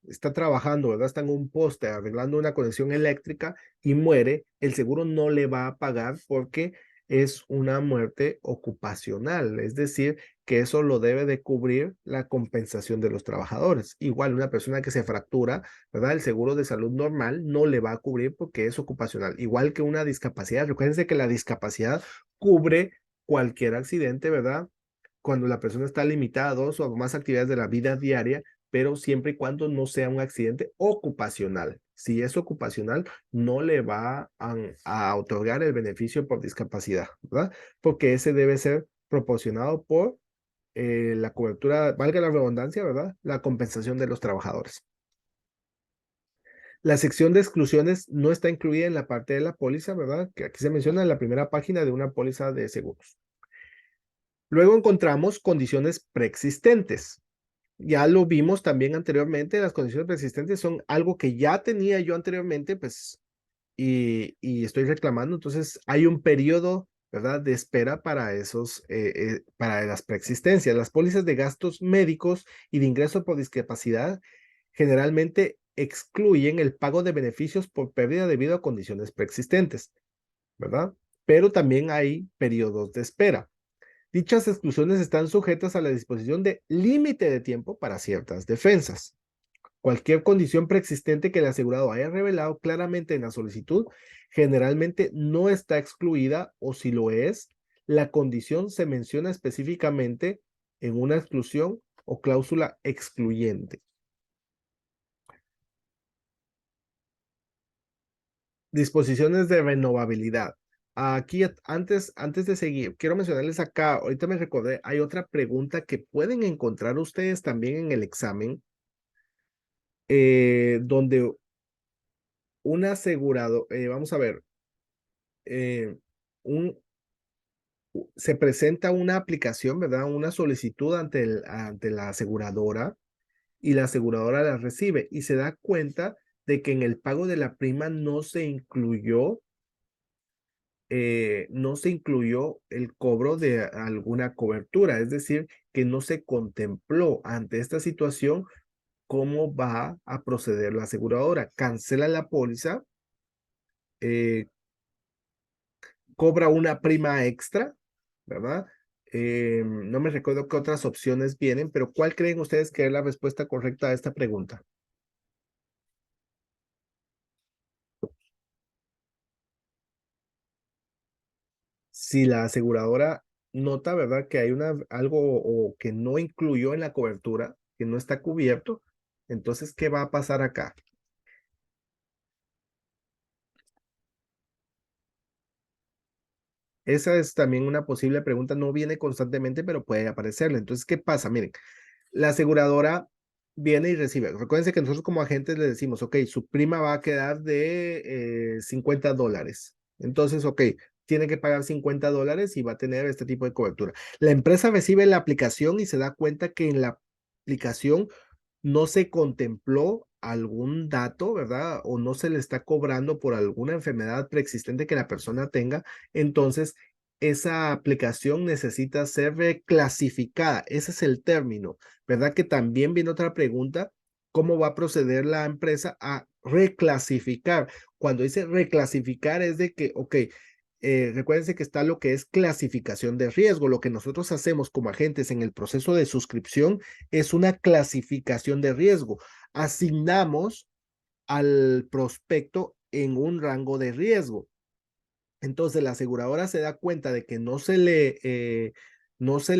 Está trabajando, ¿verdad? Está en un poste arreglando una conexión eléctrica y muere, el seguro no le va a pagar porque es una muerte ocupacional, es decir, que eso lo debe de cubrir la compensación de los trabajadores. Igual una persona que se fractura, ¿verdad? El seguro de salud normal no le va a cubrir porque es ocupacional. Igual que una discapacidad, recuérdense que la discapacidad cubre cualquier accidente, ¿verdad? Cuando la persona está limitada a dos o más actividades de la vida diaria, pero siempre y cuando no sea un accidente ocupacional. Si es ocupacional, no le va a otorgar el beneficio por discapacidad, ¿verdad? Porque ese debe ser proporcionado por la cobertura, valga la redundancia, ¿verdad? La compensación de los trabajadores. La sección de exclusiones no está incluida en la parte de la póliza, ¿verdad? Que aquí se menciona en la primera página de una póliza de seguros. Luego encontramos condiciones preexistentes. Ya lo vimos también anteriormente, las condiciones preexistentes son algo que ya tenía yo anteriormente, pues, y estoy reclamando. Entonces, hay un periodo, ¿verdad?, de espera para las preexistencias. Las pólizas de gastos médicos y de ingreso por discapacidad generalmente excluyen el pago de beneficios por pérdida debido a condiciones preexistentes, ¿verdad? Pero también hay periodos de espera. Dichas exclusiones están sujetas a la disposición de límite de tiempo para ciertas defensas. Cualquier condición preexistente que el asegurado haya revelado claramente en la solicitud generalmente no está excluida o si lo es, la condición se menciona específicamente en una exclusión o cláusula excluyente. Disposiciones de renovabilidad. Aquí, antes de seguir, quiero mencionarles acá, ahorita me recordé, hay otra pregunta que pueden encontrar ustedes también en el examen, donde un asegurado, vamos a ver, eh, un, se presenta una aplicación, ¿verdad? Una solicitud ante la aseguradora y la aseguradora la recibe y se da cuenta de que en el pago de la prima no se incluyó el cobro de alguna cobertura, es decir, que no se contempló ante esta situación cómo va a proceder la aseguradora. Cancela la póliza, eh, cobra una prima extra, ¿verdad? No me recuerdo qué otras opciones vienen, pero ¿cuál creen ustedes que es la respuesta correcta a esta pregunta? Si la aseguradora nota, ¿verdad? Que hay algo o que no incluyó en la cobertura, que no está cubierto. Entonces, ¿qué va a pasar acá? Esa es también una posible pregunta, no viene constantemente, pero puede aparecerle. Entonces, ¿qué pasa? Miren, la aseguradora viene y recibe. Recuérdense que nosotros como agentes le decimos, ok, su prima va a quedar de $50. Entonces, ok, tiene que pagar $50 y va a tener este tipo de cobertura. La empresa recibe la aplicación y se da cuenta que en la aplicación no se contempló algún dato, ¿verdad? O no se le está cobrando por alguna enfermedad preexistente que la persona tenga, entonces esa aplicación necesita ser reclasificada. Ese es el término, ¿verdad? Que también viene otra pregunta, ¿cómo va a proceder la empresa a reclasificar? Cuando dice reclasificar es de que, ok, recuérdense que está lo que es clasificación de riesgo. Lo que nosotros hacemos como agentes en el proceso de suscripción es una clasificación de riesgo. Asignamos al prospecto en un rango de riesgo. Entonces la aseguradora se da cuenta de que no se le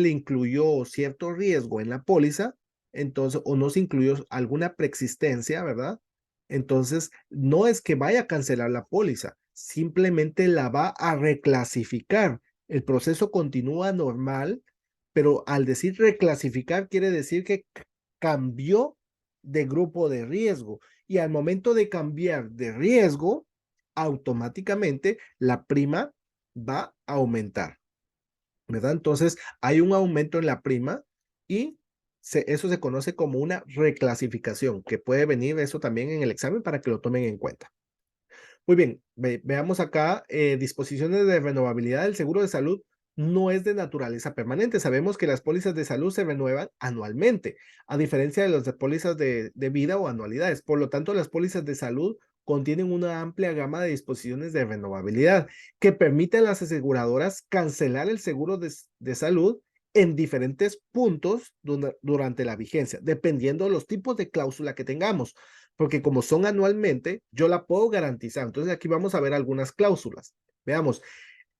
incluyó cierto riesgo en la póliza, entonces, o no se incluyó alguna preexistencia, ¿verdad? Entonces, no es que vaya a cancelar la póliza, simplemente la va a reclasificar. El proceso continúa normal, pero al decir reclasificar quiere decir que cambió de grupo de riesgo. Y al momento de cambiar de riesgo, automáticamente la prima va a aumentar, ¿verdad? Entonces hay un aumento en la prima y eso se conoce como una reclasificación, que puede venir eso también en el examen para que lo tomen en cuenta. Muy bien, veamos acá, disposiciones de renovabilidad del seguro de salud no es de naturaleza permanente. Sabemos que las pólizas de salud se renuevan anualmente, a diferencia de las pólizas de vida o anualidades. Por lo tanto, las pólizas de salud contienen una amplia gama de disposiciones de renovabilidad que permiten a las aseguradoras cancelar el seguro de salud en diferentes puntos durante la vigencia, dependiendo de los tipos de cláusula que tengamos, porque como son anualmente, yo la puedo garantizar. Entonces aquí vamos a ver algunas cláusulas. Veamos,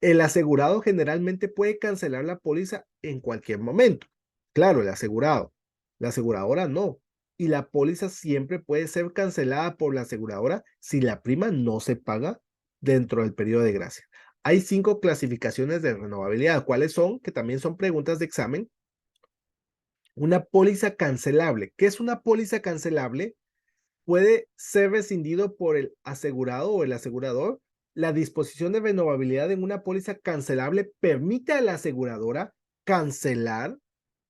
el asegurado generalmente puede cancelar la póliza en cualquier momento. Claro, el asegurado. La aseguradora no. Y la póliza siempre puede ser cancelada por la aseguradora si la prima no se paga dentro del periodo de gracia. Hay 5 clasificaciones de renovabilidad. ¿Cuáles son? Que también son preguntas de examen. Una póliza cancelable. ¿Qué es una póliza cancelable? Puede ser rescindido por el asegurado o el asegurador. La disposición de renovabilidad en una póliza cancelable permite a la aseguradora cancelar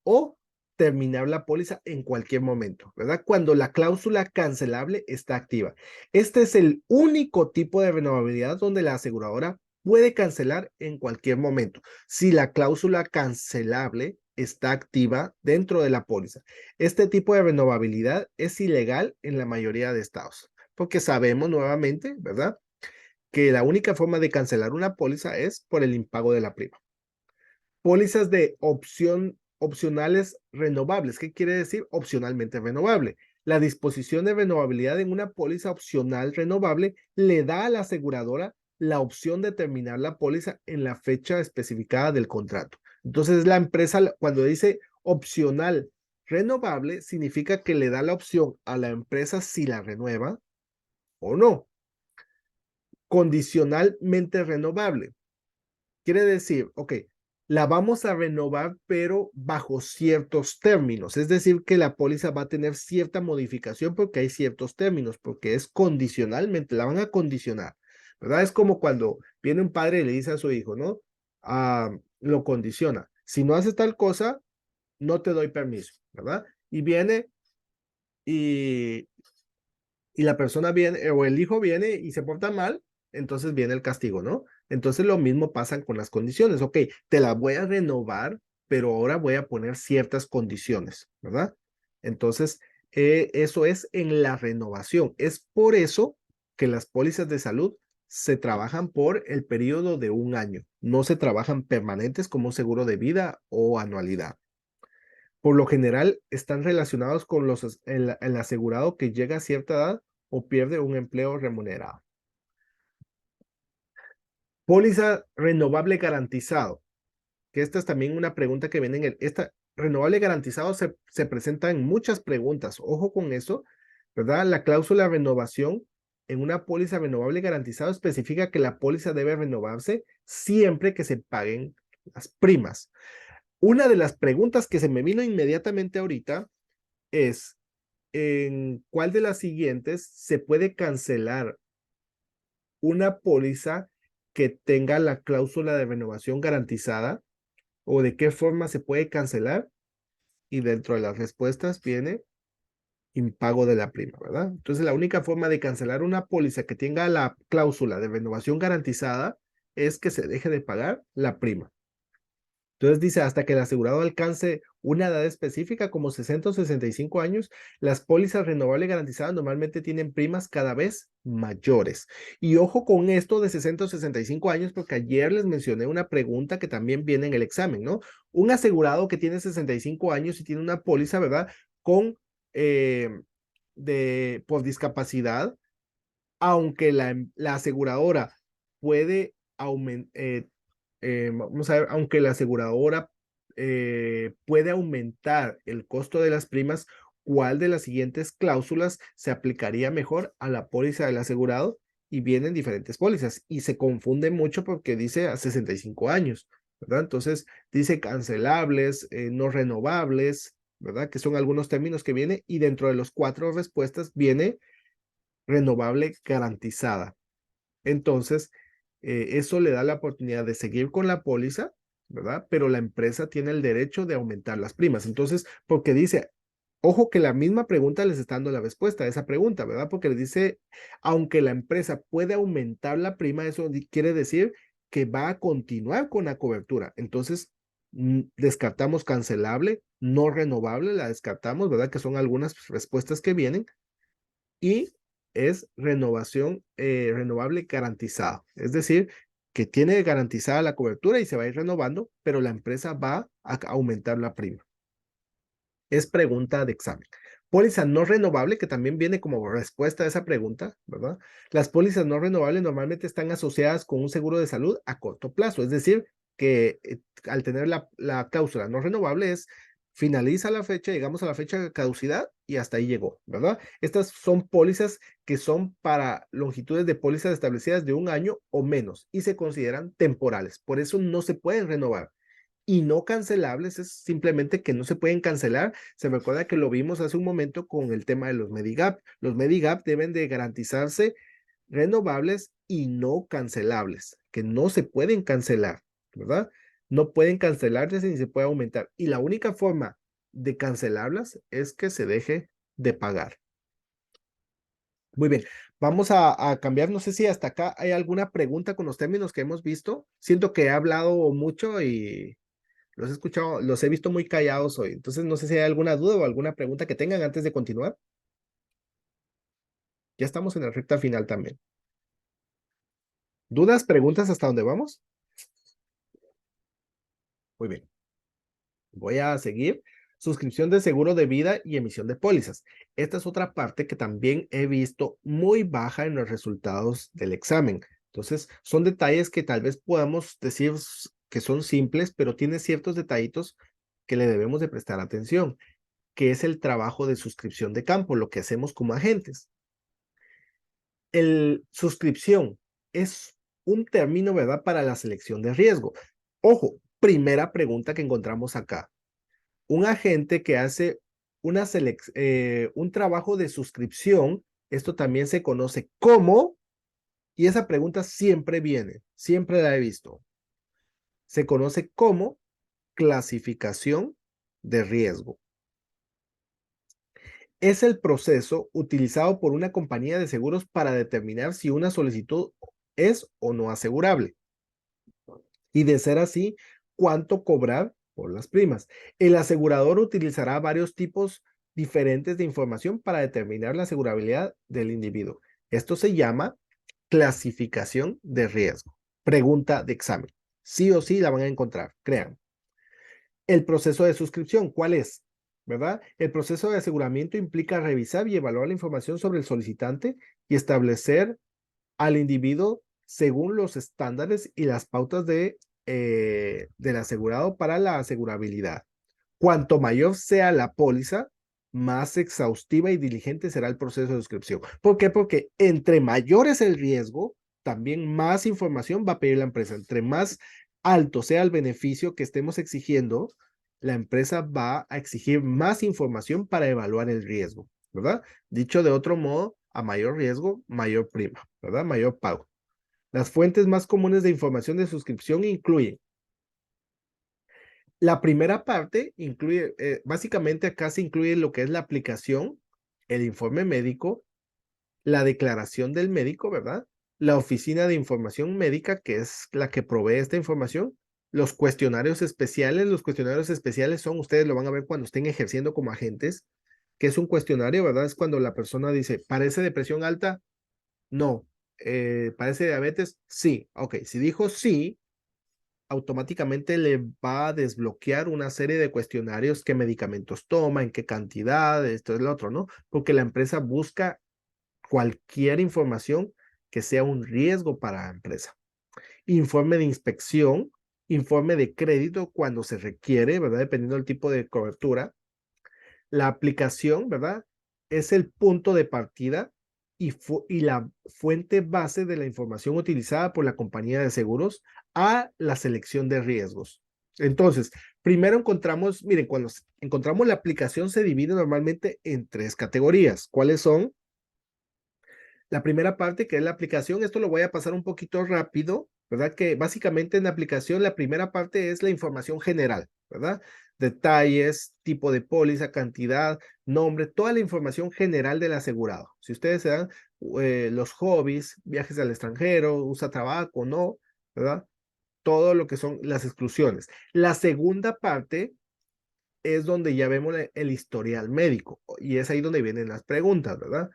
o terminar la póliza en cualquier momento, ¿verdad? Cuando la cláusula cancelable está activa. Este es el único tipo de renovabilidad donde la aseguradora puede cancelar en cualquier momento, si la cláusula cancelable está activa dentro de la póliza. Este tipo de renovabilidad es ilegal en la mayoría de estados, porque sabemos nuevamente, ¿verdad?, que la única forma de cancelar una póliza es por el impago de la prima. Pólizas de opcionales renovables. ¿Qué quiere decir opcionalmente renovable? La disposición de renovabilidad en una póliza opcional renovable le da a la aseguradora la opción de terminar la póliza en la fecha especificada del contrato. Entonces, la empresa, cuando dice opcional renovable, significa que le da la opción a la empresa si la renueva o no. Condicionalmente renovable. Quiere decir, ok, la vamos a renovar, pero bajo ciertos términos. Es decir, que la póliza va a tener cierta modificación porque hay ciertos términos, porque es condicionalmente, la van a condicionar, ¿verdad? Es como cuando viene un padre y le dice a su hijo, ¿no? Lo condiciona. Si no haces tal cosa, no te doy permiso, ¿verdad? Y viene y, y la persona viene, o el hijo viene y se porta mal, entonces viene el castigo, ¿no? Entonces lo mismo pasa con las condiciones. Ok, te la voy a renovar, pero ahora voy a poner ciertas condiciones, ¿verdad? Entonces, eso es en la renovación. Es por eso que las pólizas de salud se trabajan por el periodo de un año. No se trabajan permanentes como un seguro de vida o anualidad. Por lo general, están relacionados con el asegurado que llega a cierta edad o pierde un empleo remunerado. Póliza renovable garantizado. porque esta es también una pregunta que viene esta renovable garantizado se presenta en muchas preguntas. Ojo con eso, ¿verdad? La cláusula de renovación en una póliza renovable garantizado especifica que la póliza debe renovarse siempre que se paguen las primas. Una de las preguntas que se me vino inmediatamente ahorita es, ¿en cuál de las siguientes se puede cancelar una póliza que tenga la cláusula de renovación garantizada? ¿O de qué forma se puede cancelar? Y dentro de las respuestas viene impago de la prima, ¿verdad? Entonces, la única forma de cancelar una póliza que tenga la cláusula de renovación garantizada es que se deje de pagar la prima. Entonces dice, hasta que el asegurado alcance una edad específica como 60 o 65 años, las pólizas renovables garantizadas normalmente tienen primas cada vez mayores. Y ojo con esto de 60 o 65 años, porque ayer les mencioné una pregunta que también viene en el examen, ¿no? Un asegurado que tiene 65 años y tiene una póliza, ¿verdad? Con, por discapacidad, aunque la aseguradora puede aumentar, vamos a ver, aunque la aseguradora puede aumentar el costo de las primas, ¿cuál de las siguientes cláusulas se aplicaría mejor a la póliza del asegurado? Y vienen diferentes pólizas y se confunde mucho porque dice a 65 años, ¿verdad? Entonces dice cancelables, no renovables, ¿verdad? Que son algunos términos que viene y dentro de los 4 respuestas viene renovable garantizada. Entonces, eso le da la oportunidad de seguir con la póliza, ¿verdad? Pero la empresa tiene el derecho de aumentar las primas. Entonces, porque dice, ojo que la misma pregunta les está dando la respuesta a esa pregunta, ¿verdad? Porque le dice, aunque la empresa puede aumentar la prima, eso quiere decir que va a continuar con la cobertura. Entonces, descartamos cancelable, no renovable, la descartamos, ¿verdad? Que son algunas respuestas que vienen. Y es renovación renovable garantizada. Es decir, que tiene garantizada la cobertura y se va a ir renovando, pero la empresa va a aumentar la prima. Es pregunta de examen. Póliza no renovable, que también viene como respuesta a esa pregunta, ¿verdad? Las pólizas no renovables normalmente están asociadas con un seguro de salud a corto plazo, es decir, que al tener la cláusula no renovable es finaliza la fecha, llegamos a la fecha de caducidad y hasta ahí llegó, ¿verdad? Estas son pólizas que son para longitudes de pólizas establecidas de 1 año o menos y se consideran temporales, por eso no se pueden renovar. Y no cancelables es simplemente que no se pueden cancelar. Se recuerda que lo vimos hace un momento con el tema de los Medigap. Los Medigap deben de garantizarse renovables y no cancelables, que no se pueden cancelar, ¿verdad? No pueden cancelarse ni se puede aumentar. Y la única forma de cancelarlas es que se deje de pagar. Muy bien, vamos a cambiar. No sé si hasta acá hay alguna pregunta con los términos que hemos visto. Siento que he hablado mucho y los he escuchado, los he visto muy callados hoy. Entonces, no sé si hay alguna duda o alguna pregunta que tengan antes de continuar. Ya estamos en la recta final también. ¿Dudas, preguntas hasta dónde vamos? Muy bien. Voy a seguir. Suscripción de seguro de vida y emisión de pólizas. Esta es otra parte que también he visto muy baja en los resultados del examen. Entonces, son detalles que tal vez podamos decir que son simples, pero tiene ciertos detallitos que le debemos de prestar atención, que es el trabajo de suscripción de campo, lo que hacemos como agentes. El suscripción es un término, ¿verdad?, para la selección de riesgo. Ojo, primera pregunta que encontramos acá. Un agente que hace un trabajo de suscripción, esto también se conoce como, y esa pregunta siempre viene, siempre la he visto, se conoce como clasificación de riesgo. Es el proceso utilizado por una compañía de seguros para determinar si una solicitud es o no asegurable. Y de ser así, cuánto cobrar por las primas. El asegurador utilizará varios tipos diferentes de información para determinar la asegurabilidad del individuo. Esto se llama clasificación de riesgo. Pregunta de examen. Sí o sí la van a encontrar, crean. El proceso de suscripción, ¿cuál es? ¿Verdad? El proceso de aseguramiento implica revisar y evaluar la información sobre el solicitante y establecer al individuo según los estándares y las pautas de del asegurado para la asegurabilidad. Cuanto mayor sea la póliza, más exhaustiva y diligente será el proceso de suscripción. ¿Por qué? Porque entre mayor es el riesgo, también más información va a pedir la empresa. Entre más alto sea el beneficio que estemos exigiendo, la empresa va a exigir más información para evaluar el riesgo, ¿verdad? Dicho de otro modo, a mayor riesgo, mayor prima, ¿verdad? Mayor pago. Las fuentes más comunes de información de suscripción incluyen la primera parte, incluye, básicamente acá se incluye lo que es la aplicación, el informe médico, la declaración del médico, ¿verdad? La oficina de información médica, que es la que provee esta información, los cuestionarios especiales son, ustedes lo van a ver cuando estén ejerciendo como agentes, que es un cuestionario, ¿verdad? Es cuando la persona dice, ¿padece de presión alta? No. ¿Padece de diabetes? Sí. Ok, si dijo sí, automáticamente le va a desbloquear una serie de cuestionarios, qué medicamentos toma, en qué cantidad, esto es lo otro, ¿no? Porque la empresa busca cualquier información que sea un riesgo para la empresa. Informe de inspección, informe de crédito cuando se requiere, ¿verdad? Dependiendo del tipo de cobertura. La aplicación, ¿verdad? Es el punto de partida y la fuente base de la información utilizada por la compañía de seguros a la selección de riesgos. Entonces, primero encontramos, miren, cuando encontramos la aplicación se divide normalmente en tres categorías. ¿Cuáles son? La primera parte, que es la aplicación, esto lo voy a pasar un poquito rápido, ¿verdad? Que básicamente en la aplicación la primera parte es la información general, ¿verdad? Detalles, tipo de póliza, cantidad, nombre, toda la información general del asegurado. Si ustedes se dan los hobbies, viajes al extranjero, usa tabaco, no, ¿verdad? Todo lo que son las exclusiones. La segunda parte es donde ya vemos el historial médico y es ahí donde vienen las preguntas, ¿verdad?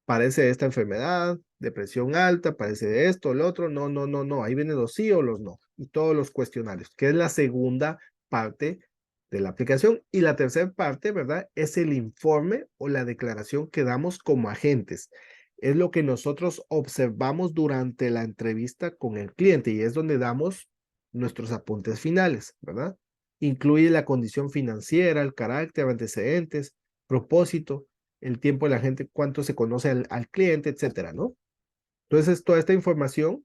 Parece de esta enfermedad, depresión alta, parece de esto, el otro, no, no, no, no, ahí vienen los sí o los no, y todos los cuestionarios, que es la segunda parte de la aplicación. Y la tercera parte, ¿verdad? Es el informe o la declaración que damos como agentes. Es lo que nosotros observamos durante la entrevista con el cliente y es donde damos nuestros apuntes finales, ¿verdad? Incluye la condición financiera, el carácter, antecedentes, propósito, el tiempo de la gente, cuánto se conoce al cliente, etcétera, ¿no? Entonces, toda esta información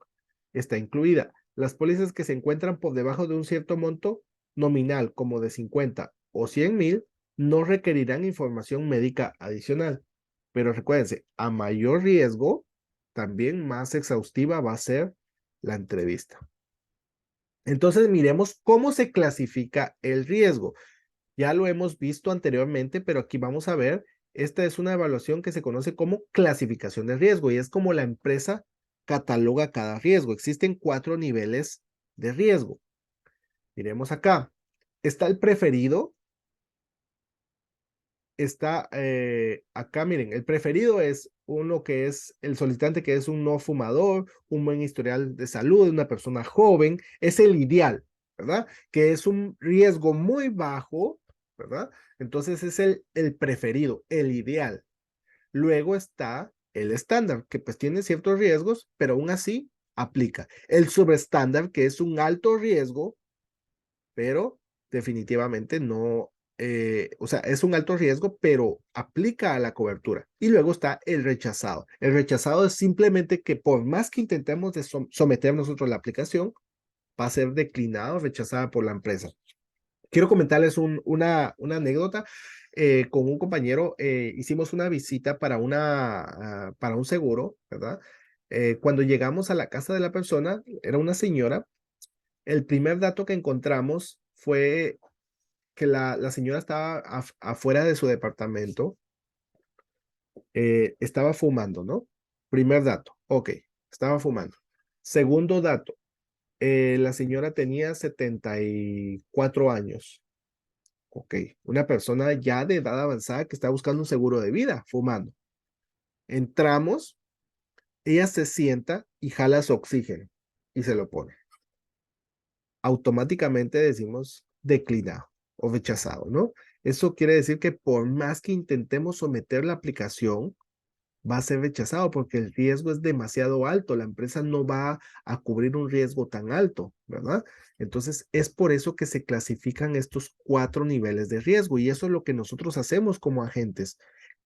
está incluida. Las pólizas que se encuentran por debajo de un cierto monto nominal, como de 50 o 100,000, no requerirán información médica adicional. Pero recuérdense, a mayor riesgo, también más exhaustiva va a ser la entrevista. Entonces, miremos cómo se clasifica el riesgo. Ya lo hemos visto anteriormente, pero aquí vamos a ver, esta es una evaluación que se conoce como clasificación de riesgo y es como la empresa cataloga cada riesgo. Existen 4 niveles de riesgo. Miremos acá. Está el preferido. Está acá, miren, el preferido es uno que es el solicitante que es un no fumador, un buen historial de salud, una persona joven. Es el ideal, ¿verdad? Que es un riesgo muy bajo, ¿verdad? Entonces es el preferido, el ideal. Luego está el estándar, que pues tiene ciertos riesgos, pero aún así aplica. El subestándar, que es un alto riesgo, pero definitivamente no, o sea, es un alto riesgo, pero aplica a la cobertura. Y luego está el rechazado. El rechazado es simplemente que por más que intentemos de someter nosotros la aplicación, va a ser declinado, rechazada por la empresa. Quiero comentarles una anécdota. Con un compañero hicimos una visita para para un seguro, ¿verdad? Cuando llegamos a la casa de la persona, era una señora. El primer dato que encontramos fue que la señora estaba afuera de su departamento, estaba fumando, ¿no? Primer dato, ok, estaba fumando. Segundo dato, la señora tenía 74 años. Ok, una persona ya de edad avanzada que está buscando un seguro de vida, fumando. Entramos, ella se sienta y jala su oxígeno y se lo pone. Automáticamente decimos declinado o rechazado, ¿no? Eso quiere decir que por más que intentemos someter la aplicación, va a ser rechazado porque el riesgo es demasiado alto. La empresa no va a cubrir un riesgo tan alto, ¿verdad? Entonces, es por eso que se clasifican estos 4 niveles de riesgo y eso es lo que nosotros hacemos como agentes.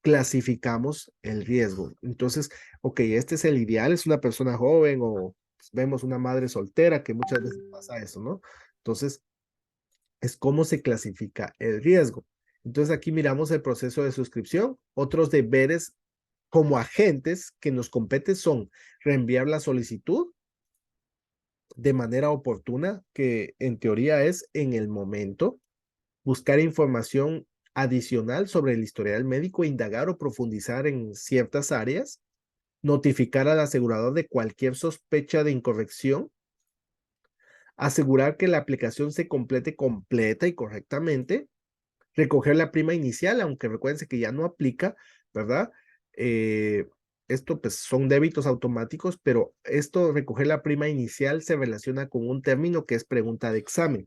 Clasificamos el riesgo. Entonces, ok, este es el ideal, es una persona joven o pues, vemos una madre soltera que muchas veces pasa eso, ¿no? Entonces, es cómo se clasifica el riesgo. Entonces, aquí miramos el proceso de suscripción. Otros deberes como agentes que nos compete son reenviar la solicitud de manera oportuna, que en teoría es en el momento, buscar información adicional sobre el historial médico, indagar o profundizar en ciertas áreas, notificar al asegurador de cualquier sospecha de incorrección, asegurar que la aplicación se complete completa y correctamente, recoger la prima inicial, aunque recuérdense que ya no aplica, ¿verdad? Eh, esto pues son débitos automáticos, pero esto, recoger la prima inicial, se relaciona con un término que es pregunta de examen.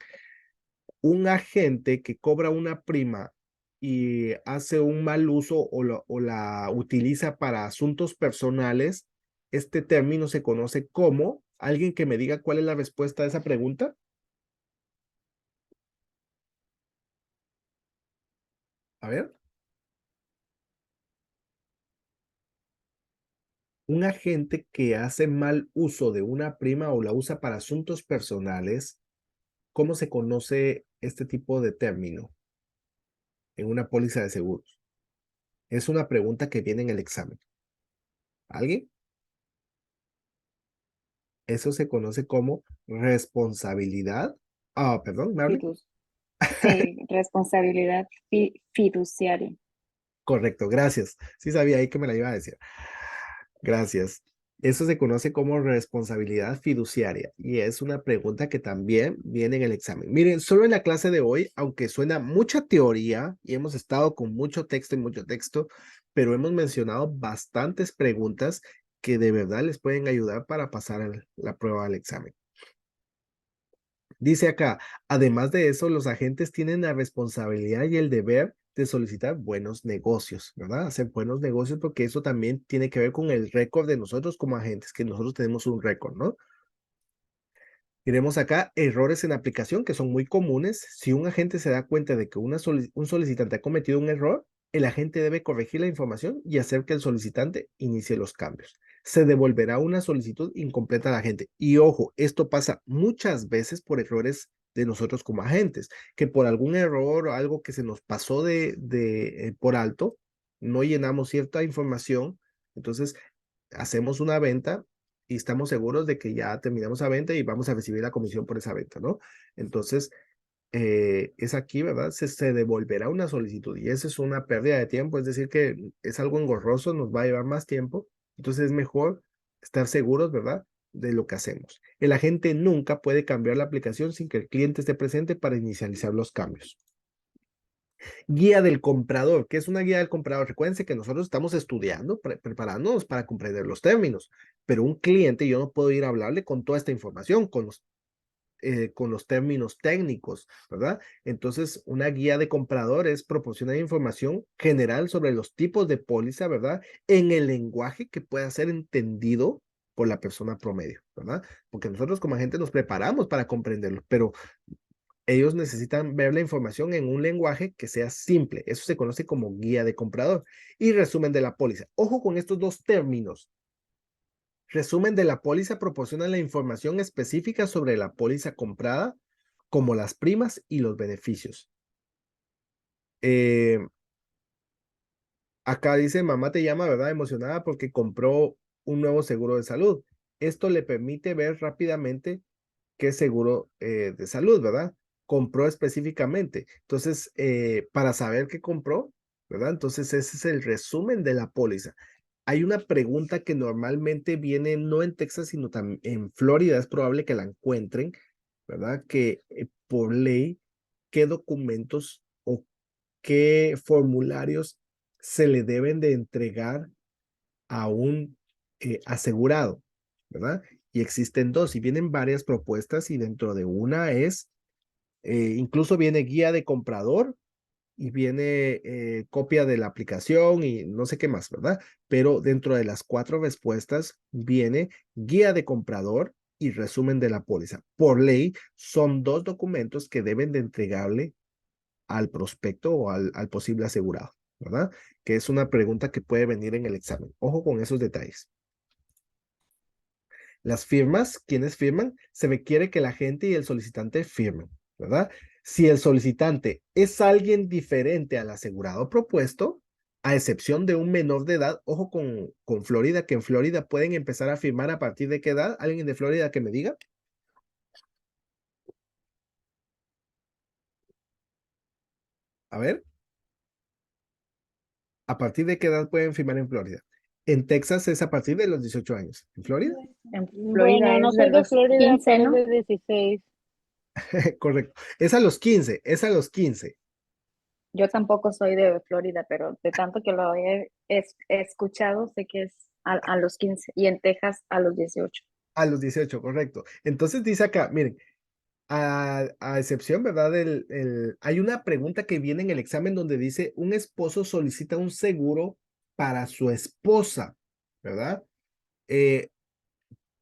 Un agente que cobra una prima y hace un mal uso o la utiliza para asuntos personales, este término se conoce como, ¿alguien que me diga cuál es la respuesta a esa pregunta? A ver. Un agente que hace mal uso de una prima o la usa para asuntos personales, ¿cómo se conoce este tipo de término en una póliza de seguros? Es una pregunta que viene en el examen. ¿Alguien? Eso se conoce como responsabilidad. Ah, perdón, Marley. Sí, responsabilidad fiduciaria. Correcto, gracias. Sí sabía ahí que me la iba a decir. Gracias. Eso se conoce como responsabilidad fiduciaria y es una pregunta que también viene en el examen. Miren, solo en la clase de hoy, aunque suena mucha teoría y hemos estado con mucho texto y mucho texto, pero hemos mencionado bastantes preguntas que de verdad les pueden ayudar para pasar la prueba del examen. Dice acá, además de eso, los agentes tienen la responsabilidad y el deber de solicitar buenos negocios, ¿verdad? Hacer buenos negocios porque eso también tiene que ver con el récord de nosotros como agentes, que nosotros tenemos un récord, ¿no? Tenemos acá errores en aplicación que son muy comunes. Si un agente se da cuenta de que un solicitante ha cometido un error, el agente debe corregir la información y hacer que el solicitante inicie los cambios. Se devolverá una solicitud incompleta al agente. Y ojo, esto pasa muchas veces por errores de nosotros como agentes, que por algún error o algo que se nos pasó por alto, no llenamos cierta información, entonces hacemos una venta y estamos seguros de que ya terminamos la venta y vamos a recibir la comisión por esa venta, ¿no? Entonces, es aquí, ¿verdad? Se devolverá una solicitud y eso es una pérdida de tiempo, es decir, que es algo engorroso, nos va a llevar más tiempo, entonces es mejor estar seguros, ¿verdad? De lo que hacemos. El agente nunca puede cambiar la aplicación sin que el cliente esté presente para inicializar los cambios. Guía del comprador. ¿Qué es una guía del comprador? Recuérdense que nosotros estamos estudiando, preparándonos para comprender los términos, pero un cliente yo no puedo ir a hablarle con toda esta información, con los términos técnicos, ¿verdad? Entonces, una guía de compradores proporciona información general sobre los tipos de póliza, ¿verdad? En el lenguaje que pueda ser entendido por la persona promedio, ¿verdad? Porque nosotros como agentes nos preparamos para comprenderlo, pero ellos necesitan ver la información en un lenguaje que sea simple. Eso se conoce como guía de comprador. Y resumen de la póliza. Ojo con estos dos términos. Resumen de la póliza proporciona la información específica sobre la póliza comprada, como las primas y los beneficios. Acá dice, mamá te llama, ¿verdad? Emocionada porque compró un nuevo seguro de salud. Esto le permite ver rápidamente qué seguro de salud, ¿verdad? Compró específicamente. Entonces, para saber qué compró, ¿verdad? Entonces, ese es el resumen de la póliza. Hay una pregunta que normalmente viene no en Texas, sino también en Florida, es probable que la encuentren, ¿verdad? Que por ley, ¿qué documentos o qué formularios se le deben de entregar a un asegurado, ¿verdad? Y existen dos, y vienen varias propuestas, y dentro de una es, incluso viene guía de comprador, y viene copia de la aplicación y no sé qué más, ¿verdad? Pero dentro de las 4 respuestas viene guía de comprador y resumen de la póliza. Por ley, son 2 documentos que deben de entregarle al prospecto o al posible asegurado, ¿verdad? Que es una pregunta que puede venir en el examen. Ojo con esos detalles. Las firmas, ¿quiénes firman? Se requiere que la agente y el solicitante firmen, ¿verdad? Si el solicitante es alguien diferente al asegurado propuesto, a excepción de un menor de edad, ojo con Florida, que en Florida pueden empezar a firmar a partir de qué edad. ¿Alguien de Florida que me diga? A ver, ¿a partir de qué edad pueden firmar en Florida? En Texas es a partir de los 18 años. ¿En Florida? En Florida Bueno, no es de soy de los Florida, 15, pero es ¿no? de 16. Correcto. Es a los 15, es a los 15. Yo tampoco soy de Florida, pero de tanto que lo he escuchado, sé que es a los 15 y en Texas a los 18. A los 18, correcto. Entonces dice acá, miren, a excepción, ¿verdad? Hay una pregunta que viene en el examen donde dice, un esposo solicita un seguro para su esposa, ¿verdad? Eh,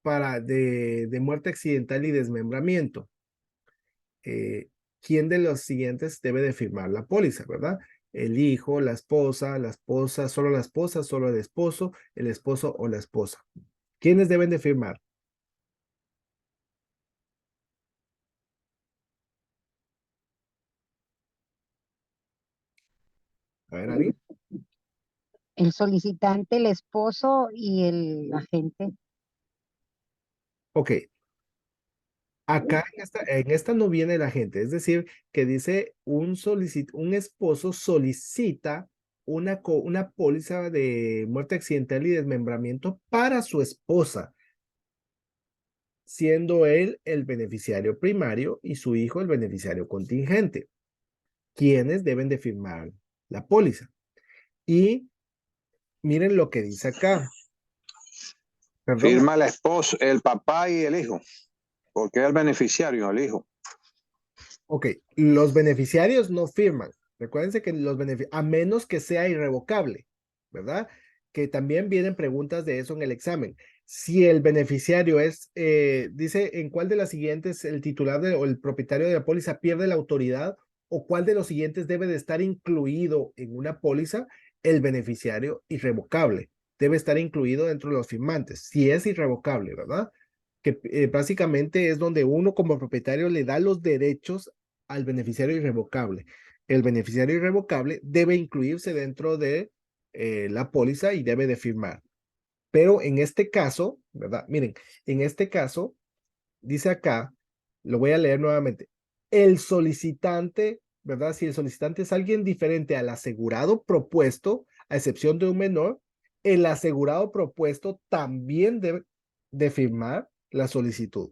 de muerte accidental y desmembramiento. ¿Quién de los siguientes debe de firmar la póliza, ¿verdad? El hijo, la esposa, solo el esposo o la esposa. ¿Quiénes deben de firmar? A ver, ¿alguien? El solicitante, el esposo y el agente. Ok, acá en esta no viene la gente, es decir, que dice un esposo solicita una póliza de muerte accidental y desmembramiento para su esposa, siendo él el beneficiario primario y su hijo el beneficiario contingente, quienes deben de firmar la póliza. Y miren lo que dice acá. Perdón. Firma la esposa, el papá y el hijo, porque es el beneficiario, el hijo. Ok, los beneficiarios no firman. Recuérdense que a menos que sea irrevocable, ¿verdad? Que también vienen preguntas de eso en el examen. Si el beneficiario dice en cuál de las siguientes el titular o el propietario de la póliza pierde la autoridad o cuál de los siguientes debe de estar incluido en una póliza, el beneficiario irrevocable debe estar incluido dentro de los firmantes. Si es irrevocable, ¿verdad? Que básicamente es donde uno como propietario le da los derechos al beneficiario irrevocable. El beneficiario irrevocable debe incluirse dentro de la póliza y debe de firmar. Pero en este caso, ¿verdad? Miren, en este caso, dice acá, lo voy a leer nuevamente, el solicitante, ¿verdad? Si el solicitante es alguien diferente al asegurado propuesto, a excepción de un menor, el asegurado propuesto también debe de firmar la solicitud.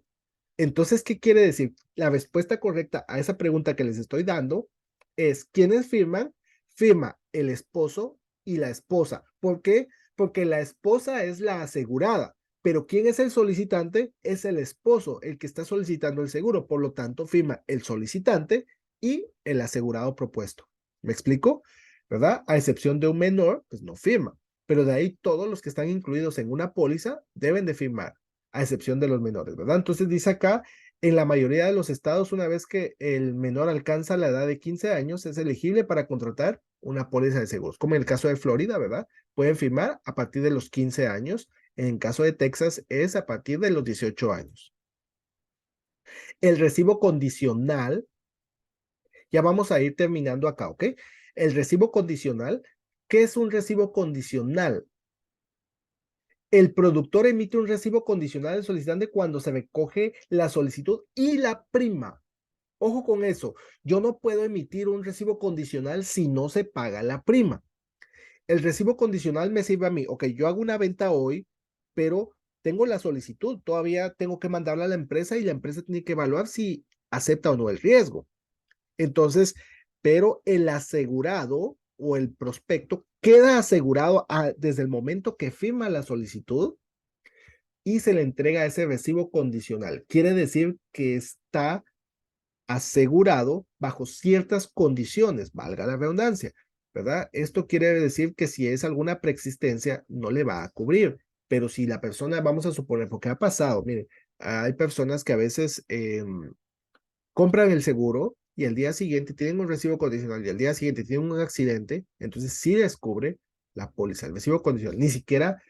Entonces, ¿qué quiere decir? La respuesta correcta a esa pregunta que les estoy dando es, ¿quiénes firman? Firma el esposo y la esposa. ¿Por qué? Porque la esposa es la asegurada, pero ¿quién es el solicitante? Es el esposo, el que está solicitando el seguro. Por lo tanto, firma el solicitante y el asegurado propuesto. ¿Me explico? ¿Verdad? A excepción de un menor, pues no firma. Pero de ahí todos los que están incluidos en una póliza deben de firmar, a excepción de los menores, ¿verdad? Entonces dice acá, en la mayoría de los estados, una vez que el menor alcanza la edad de 15 años, es elegible para contratar una póliza de seguros, como en el caso de Florida, ¿verdad? Pueden firmar a partir de los 15 años. En caso de Texas es a partir de los 18 años. El recibo condicional, ya vamos a ir terminando acá, ¿ok? El recibo condicional, ¿qué es un recibo condicional? El productor emite un recibo condicional al solicitante cuando se recoge la solicitud y la prima. Ojo con eso, yo no puedo emitir un recibo condicional si no se paga la prima. El recibo condicional me sirve a mí, ok, yo hago una venta hoy, pero tengo la solicitud, todavía tengo que mandarla a la empresa y la empresa tiene que evaluar si acepta o no el riesgo. Entonces, pero el asegurado o el prospecto queda asegurado desde el momento que firma la solicitud y se le entrega ese recibo condicional. Quiere decir que está asegurado bajo ciertas condiciones, valga la redundancia, ¿verdad? Esto quiere decir que si es alguna preexistencia, no le va a cubrir, pero si la persona, vamos a suponer, porque ha pasado, mire, hay personas que a veces compran el seguro y al día siguiente tienen un recibo condicional y al día siguiente tienen un accidente, entonces sí descubre la póliza, el recibo condicional, ni siquiera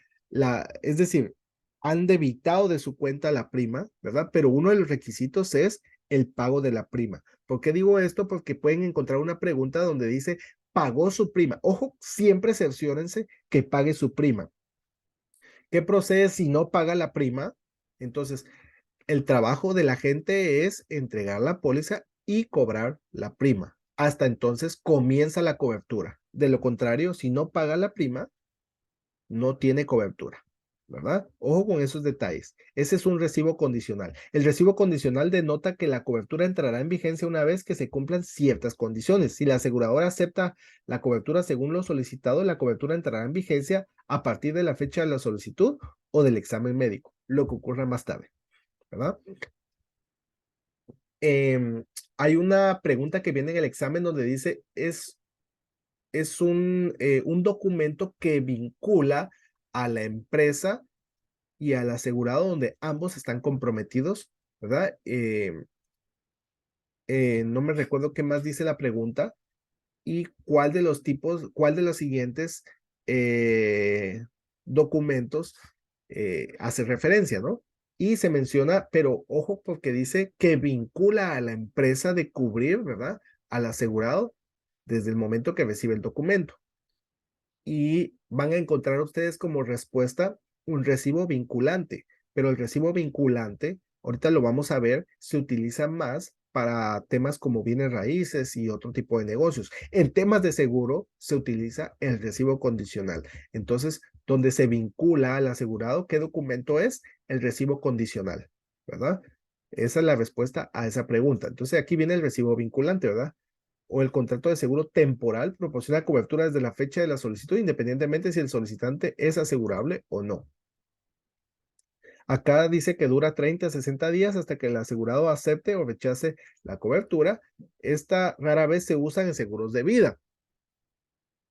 es decir, han debitado de su cuenta la prima, ¿verdad? Pero uno de los requisitos es el pago de la prima. ¿Por qué digo esto? Porque pueden encontrar una pregunta donde dice, pagó su prima. Ojo, siempre cerciórense que pague su prima. ¿Qué procede si no paga la prima? Entonces, el trabajo de la gente es entregar la póliza y cobrar la prima. Hasta entonces comienza la cobertura. De lo contrario, si no paga la prima, no tiene cobertura, ¿verdad? Ojo con esos detalles. Ese es un recibo condicional. El recibo condicional denota que la cobertura entrará en vigencia una vez que se cumplan ciertas condiciones. Si la aseguradora acepta la cobertura según lo solicitado, la cobertura entrará en vigencia a partir de la fecha de la solicitud o del examen médico, lo que ocurra más tarde, ¿verdad? Hay una pregunta que viene en el examen donde dice, es un documento que vincula a la empresa y al asegurado donde ambos están comprometidos, ¿verdad? No me recuerdo qué más dice la pregunta y cuál de los siguientes documentos hace referencia, ¿no? Y se menciona, pero ojo porque dice que vincula a la empresa de cubrir, ¿verdad? Al asegurado desde el momento que recibe el documento. Y van a encontrar ustedes como respuesta un recibo vinculante, pero el recibo vinculante, ahorita lo vamos a ver, se utiliza más para temas como bienes raíces y otro tipo de negocios. En temas de seguro se utiliza el recibo condicional. Entonces, donde se vincula al asegurado, ¿qué documento es? El recibo condicional, ¿verdad? Esa es la respuesta a esa pregunta. Entonces, aquí viene el recibo vinculante, ¿verdad? O el contrato de seguro temporal proporciona cobertura desde la fecha de la solicitud, independientemente si el solicitante es asegurable o no. Acá dice que dura 30 a 60 días hasta que el asegurado acepte o rechace la cobertura. Esta rara vez se usa en seguros de vida.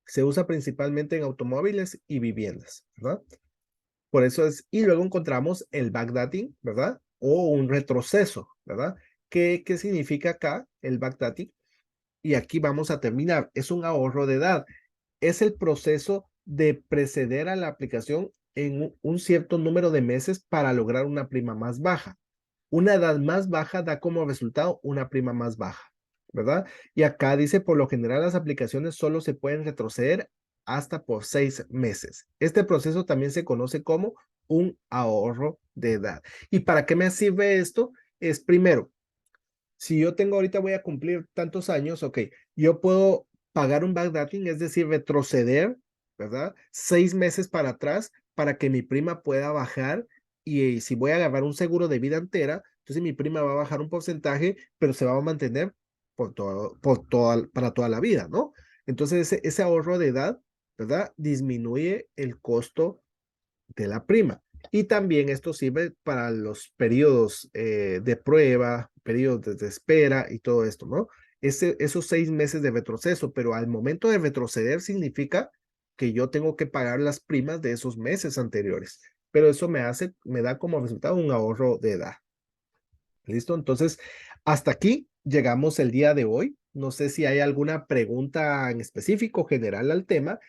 Se usa principalmente en automóviles y viviendas, ¿verdad? Por eso es, y luego encontramos el backdating, ¿verdad? O un retroceso, ¿verdad? ¿Qué significa acá el backdating? Y aquí vamos a terminar. Es un ahorro de edad. Es el proceso de preceder a la aplicación en un cierto número de meses para lograr una prima más baja. Una edad más baja da como resultado una prima más baja, ¿verdad? Y acá dice, por lo general las aplicaciones solo se pueden retroceder hasta por 6 meses. Este proceso también se conoce como un ahorro de edad. ¿Y para qué me sirve esto? Es primero, si yo tengo ahorita voy a cumplir tantos años, ok, yo puedo pagar un backdating, es decir, retroceder, ¿verdad? 6 meses para atrás para que mi prima pueda bajar y si voy a agarrar un seguro de vida entera, entonces mi prima va a bajar un porcentaje, pero se va a mantener para toda la vida, ¿no? Entonces ese ahorro de edad, ¿verdad? Disminuye el costo de la prima. Y también esto sirve para los periodos de prueba, periodos de espera y todo esto, ¿no? Esos 6 meses de retroceso, pero al momento de retroceder significa que yo tengo que pagar las primas de esos meses anteriores. Pero eso me da como resultado un ahorro de edad. ¿Listo? Entonces, hasta aquí llegamos el día de hoy. No sé si hay alguna pregunta en específico general al tema.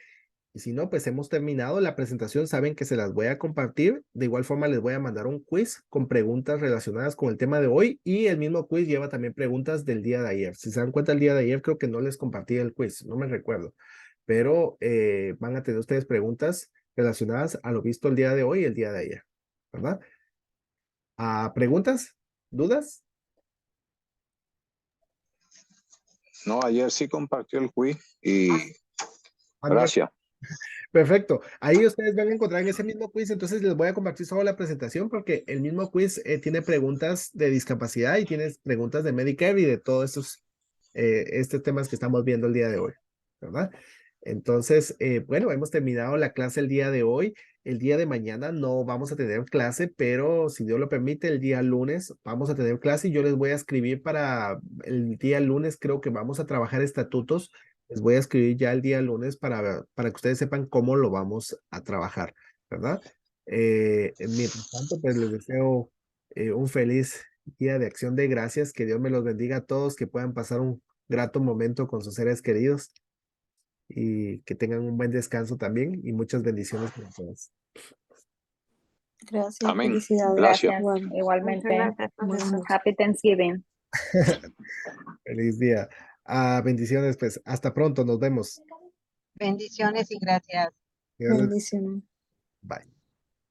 Y si no, pues hemos terminado la presentación. Saben que se las voy a compartir. De igual forma, les voy a mandar un quiz con preguntas relacionadas con el tema de hoy. Y el mismo quiz lleva también preguntas del día de ayer. Si se dan cuenta, el día de ayer creo que no les compartí el quiz. No me recuerdo. Pero van a tener ustedes preguntas relacionadas a lo visto el día de hoy y el día de ayer. ¿Verdad? ¿Preguntas? ¿Dudas? No, ayer sí compartió el quiz y Mira, gracias. perfecto. Ahí ustedes van a encontrar en ese mismo quiz, entonces les voy a compartir solo la presentación porque el mismo quiz tiene preguntas de discapacidad y tiene preguntas de Medicare y de todos estos temas que estamos viendo el día de hoy, ¿verdad? Entonces, bueno, hemos terminado la clase el día de hoy. El día de mañana no vamos a tener clase, pero si Dios lo permite, el día lunes vamos a tener clase y yo les voy a escribir para el día lunes, creo que vamos a trabajar estatutos. Les voy a escribir ya el día lunes para que ustedes sepan cómo lo vamos a trabajar, ¿verdad? Mientras tanto, pues les deseo un feliz día de Acción de Gracias, que Dios me los bendiga a todos, que puedan pasar un grato momento con sus seres queridos y que tengan un buen descanso también y muchas bendiciones para todos. Gracias, Amén. felicidades. Gracias. Gracias. Bueno, Muchas Igualmente. gracias, profesor. Happy Thanksgiving. Feliz día. Bendiciones, pues hasta pronto, nos vemos. Bendiciones y gracias. Dios les- bendiciones. Bye.